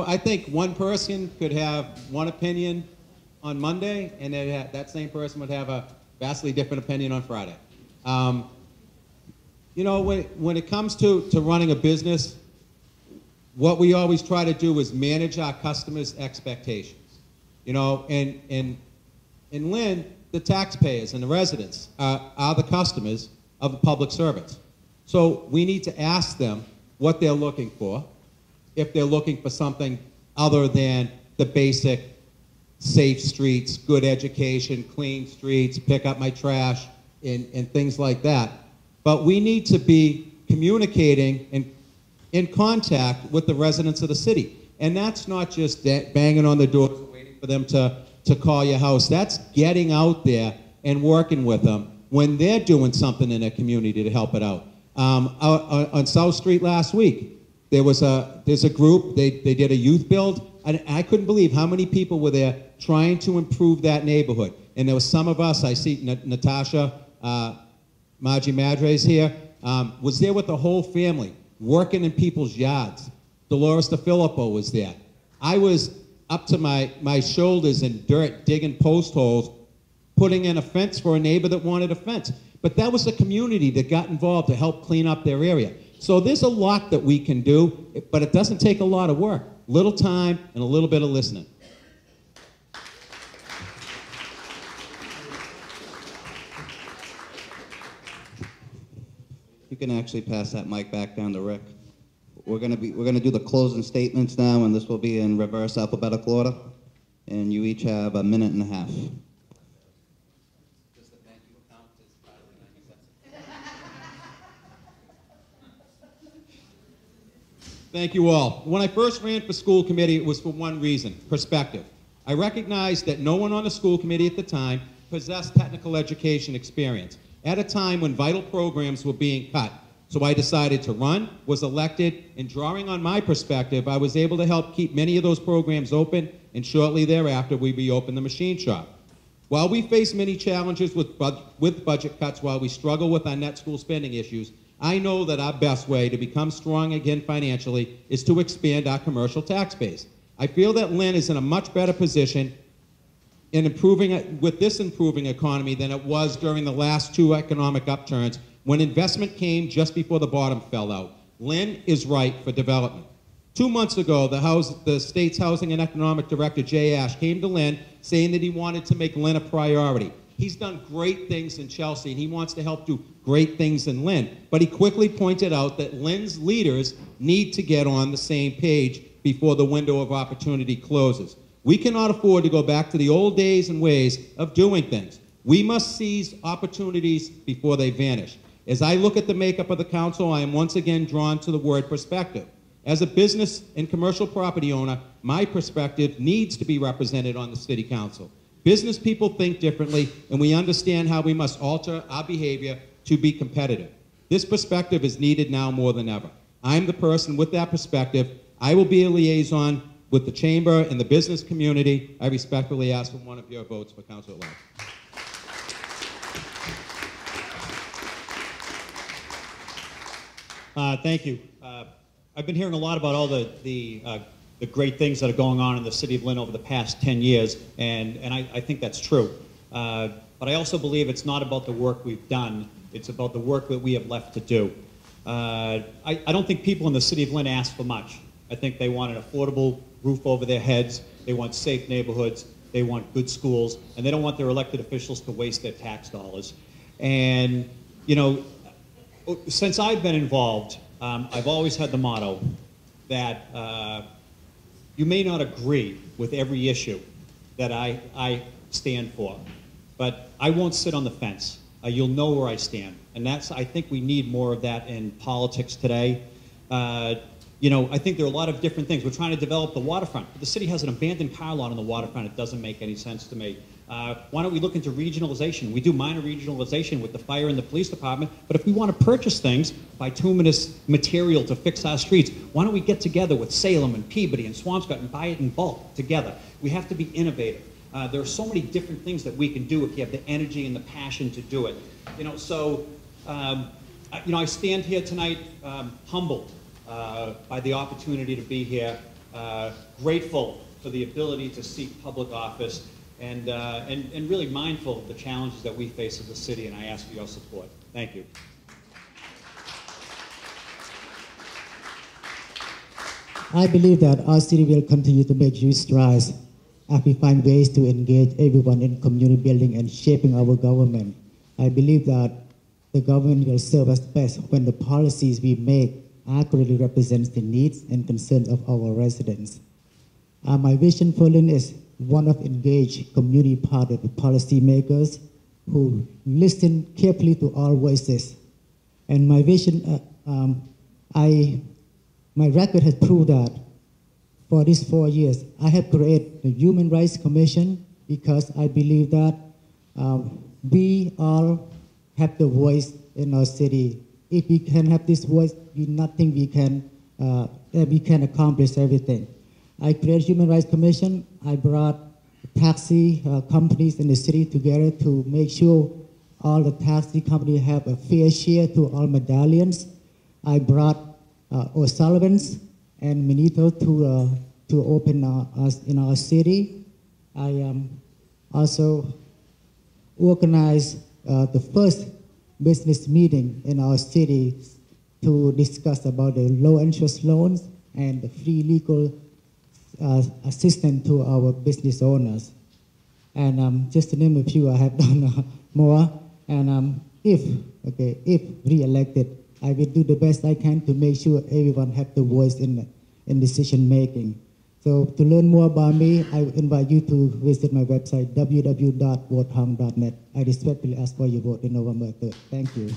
I think one person could have one opinion on Monday, and then that same person would have a vastly different opinion on Friday. When it comes to running a business, what we always try to do is manage our customers' expectations. And in Lynn, the taxpayers and the residents are the customers of the public servants. So we need to ask them what they're looking for, if they're looking for something other than the basic safe streets, good education, clean streets, pick up my trash, and things like that. But we need to be communicating and in contact with the residents of the city. And that's not just banging on the doors and waiting for them to call your house. That's getting out there and working with them when they're doing something in their community to help it out. On South Street last week, there's a group, they did a youth build, and I couldn't believe how many people were there trying to improve that neighborhood. And there was some of us, I see Natasha, Margie Madres here, was there with the whole family, working in people's yards. Dolores DeFilippo was there. I was up to my shoulders in dirt, digging post holes, putting in a fence for a neighbor that wanted a fence. But that was the community that got involved to help clean up their area. So there's a lot that we can do, but it doesn't take a lot of work. Little time and a little bit of listening. You can actually pass that mic back down to Rick. We're gonna do the closing statements now, and this will be in reverse alphabetical order. And you each have a minute and a half. Thank you all. When I first ran for school committee, it was for one reason, perspective. I recognized that no one on the school committee at the time possessed technical education experience at a time when vital programs were being cut. So I decided to run, was elected, and drawing on my perspective, I was able to help keep many of those programs open, and shortly thereafter, we reopened the machine shop. While we face many challenges with budget cuts, while we struggle with our net school spending issues, I know that our best way to become strong again financially is to expand our commercial tax base. I feel that Lynn is in a much better position with this improving economy than it was during the last two economic upturns when investment came just before the bottom fell out. Lynn is ripe for development. 2 months ago, the state's Housing and Economic Director, Jay Ash, came to Lynn saying that he wanted to make Lynn a priority. He's done great things in Chelsea, and he wants to help do great things in Lynn. But he quickly pointed out that Lynn's leaders need to get on the same page before the window of opportunity closes. We cannot afford to go back to the old days and ways of doing things. We must seize opportunities before they vanish. As I look at the makeup of the council, I am once again drawn to the word perspective. As a business and commercial property owner, my perspective needs to be represented on the city council. Business people think differently, and we understand how we must alter our behavior to be competitive. This perspective is needed now more than ever. I'm the person with that perspective. I will be a liaison with the chamber and the business community. I respectfully ask for one of your votes for Councilor at Large. Thank you. I've been hearing a lot about all the great things that are going on in the city of Lynn over the past 10 years, and I think that's true. But I also believe it's not about the work we've done, it's about the work that we have left to do. I don't think people in the city of Lynn ask for much. I think they want an affordable roof over their heads, they want safe neighborhoods, they want good schools, and they don't want their elected officials to waste their tax dollars. And, since I've been involved, I've always had the motto that you may not agree with every issue that I stand for, but I won't sit on the fence. You'll know where I stand. And I think we need more of that in politics today. You know, I think there are a lot of different things. We're trying to develop the waterfront, but the city has an abandoned car lot on the waterfront. It doesn't make any sense to me. Why don't we look into regionalization? We do minor regionalization with the fire and the police department, but if we want to purchase things, bituminous material to fix our streets, why don't we get together with Salem and Peabody and Swampscott and buy it in bulk together? We have to be innovative. There are so many different things that we can do if you have the energy and the passion to do it. You know, so, you know, I stand here tonight humbled by the opportunity to be here, grateful for the ability to seek public office, and really mindful of the challenges that we face as a city, and I ask for your support. Thank you. I believe that our city will continue to make huge strides as we find ways to engage everyone in community building and shaping our government. I believe that the government will serve us best when the policies we make accurately represents the needs and concerns of our residents. My vision for Lynn is one of engaged community part of the policymakers who listen carefully to all voices. And my vision, my record has proved that for these 4 years, I have created the Human Rights Commission because I believe that we all have the voice in our city. If we can have this voice, nothing we can accomplish everything. I created Human Rights Commission. I brought taxi companies in the city together to make sure all the taxi companies have a fair share to all medallions. I brought O'Sullivan's and Minito to open us in our city. I also organized the first business meeting in our city to discuss about the low interest loans and the free legal assistance to our business owners. And just to name a few, I have done more. And if re-elected, I will do the best I can to make sure everyone have the voice in decision making. So to learn more about me, I invite you to visit my website, www.votehung.net. I respectfully ask for your vote in November 3rd. Thank you.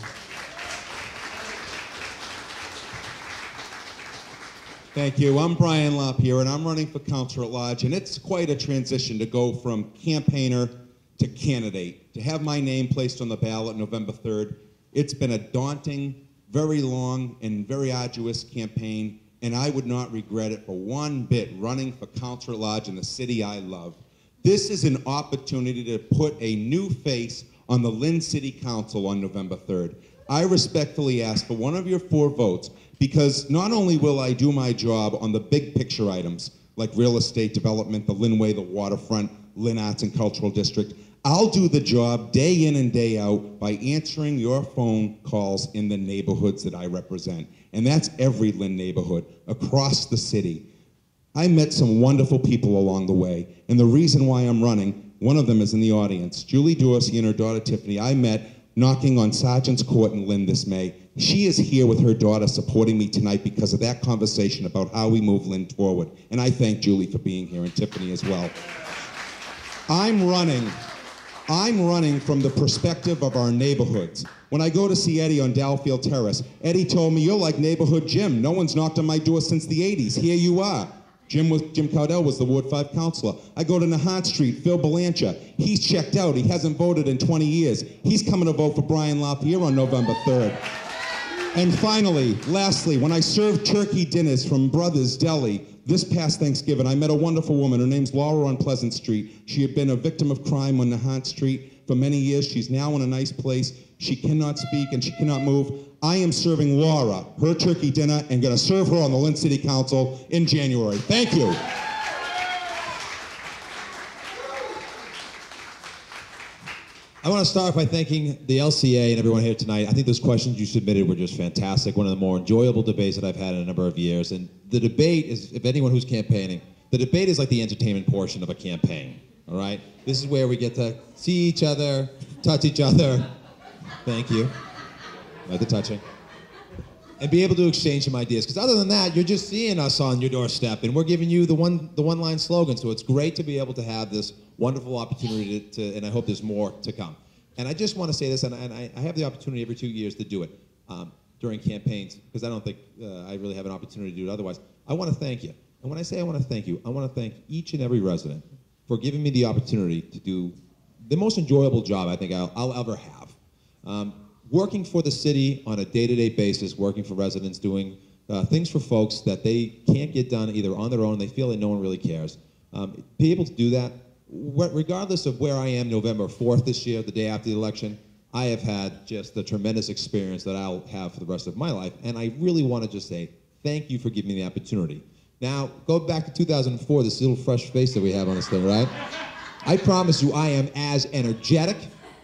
Thank you. I'm Brian LaPierre, and I'm running for Councilor at Large, and it's quite a transition to go from campaigner to candidate. To have my name placed on the ballot November 3rd, it's been a daunting, very long, and very arduous campaign, and I would not regret it for one bit running for Councilor at Large in the city I love. This is an opportunity to put a new face on the Lynn City Council on November 3rd. I respectfully ask for one of your 4 votes, because not only will I do my job on the big picture items, like real estate development, the Lynnway, the waterfront, Lynn Arts and Cultural District, I'll do the job day in and day out by answering your phone calls in the neighborhoods that I represent. And that's every Lynn neighborhood across the city. I met some wonderful people along the way, and the reason why I'm running, one of them is in the audience. Julie Dorsey and her daughter Tiffany, I met knocking on Sergeant's Court in Lynn this May. She is here with her daughter supporting me tonight because of that conversation about how we move Lynn forward. And I thank Julie for being here, and Tiffany as well. I'm running from the perspective of our neighborhoods. When I go to see Eddie on Dowfield Terrace, Eddie told me, "You're like neighborhood Jim. No one's knocked on my door since the 80s. Here you are." Jim Cowdell was the Ward 5 councilor. I go to Nahant Street, Phil Belancha. He's checked out. He hasn't voted in 20 years. He's coming to vote for Brian LaPierre on November 3rd. And finally, lastly, when I served turkey dinners from Brothers Deli this past Thanksgiving, I met a wonderful woman. Her name's Laura on Pleasant Street. She had been a victim of crime on Nahant Street for many years. She's now in a nice place. She cannot speak and she cannot move. I am serving Laura her turkey dinner and going to serve her on the Lynn City Council in January. Thank you. I want to start by thanking the LCA and everyone here tonight. I think those questions you submitted were just fantastic. One of the more enjoyable debates that I've had in a number of years. And the debate is, if anyone who's campaigning, the debate is like the entertainment portion of a campaign, all right? This is where we get to see each other, touch each other. Thank you. Like the touching. And be able to exchange some ideas. Because other than that, you're just seeing us on your doorstep, and we're giving you the one-line slogan. So it's great to be able to have this wonderful opportunity to, and I hope there's more to come. And I just want to say this, and I have the opportunity every 2 years to do it. during campaigns, because I don't think I really have an opportunity to do it otherwise. I want to thank you. And when I say I want to thank you, I want to thank each and every resident for giving me the opportunity to do the most enjoyable job I think I'll ever have. Working for the city on a day-to-day basis, working for residents, doing things for folks that they can't get done either on their own, they feel that no one really cares. Be able to do that, regardless of where I am November 4th this year, the day after the election, I have had just a tremendous experience that I'll have for the rest of my life, and I really want to just say thank you for giving me the opportunity. Now, go back to 2004, this little fresh face that we have on this thing, right? I promise you I am as energetic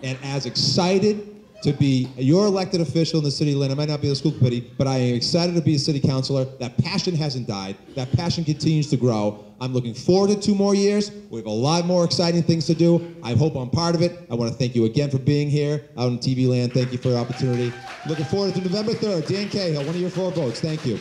and as excited to be your elected official in the city of Lynn. I might not be the school committee, but I am excited to be a city councilor. That passion hasn't died. That passion continues to grow. I'm looking forward to 2 more years. We have a lot more exciting things to do. I hope I'm part of it. I want to thank you again for being here out in TV land. Thank you for the opportunity. Looking forward to November 3rd. Dan Cahill, one of your 4 votes. Thank you.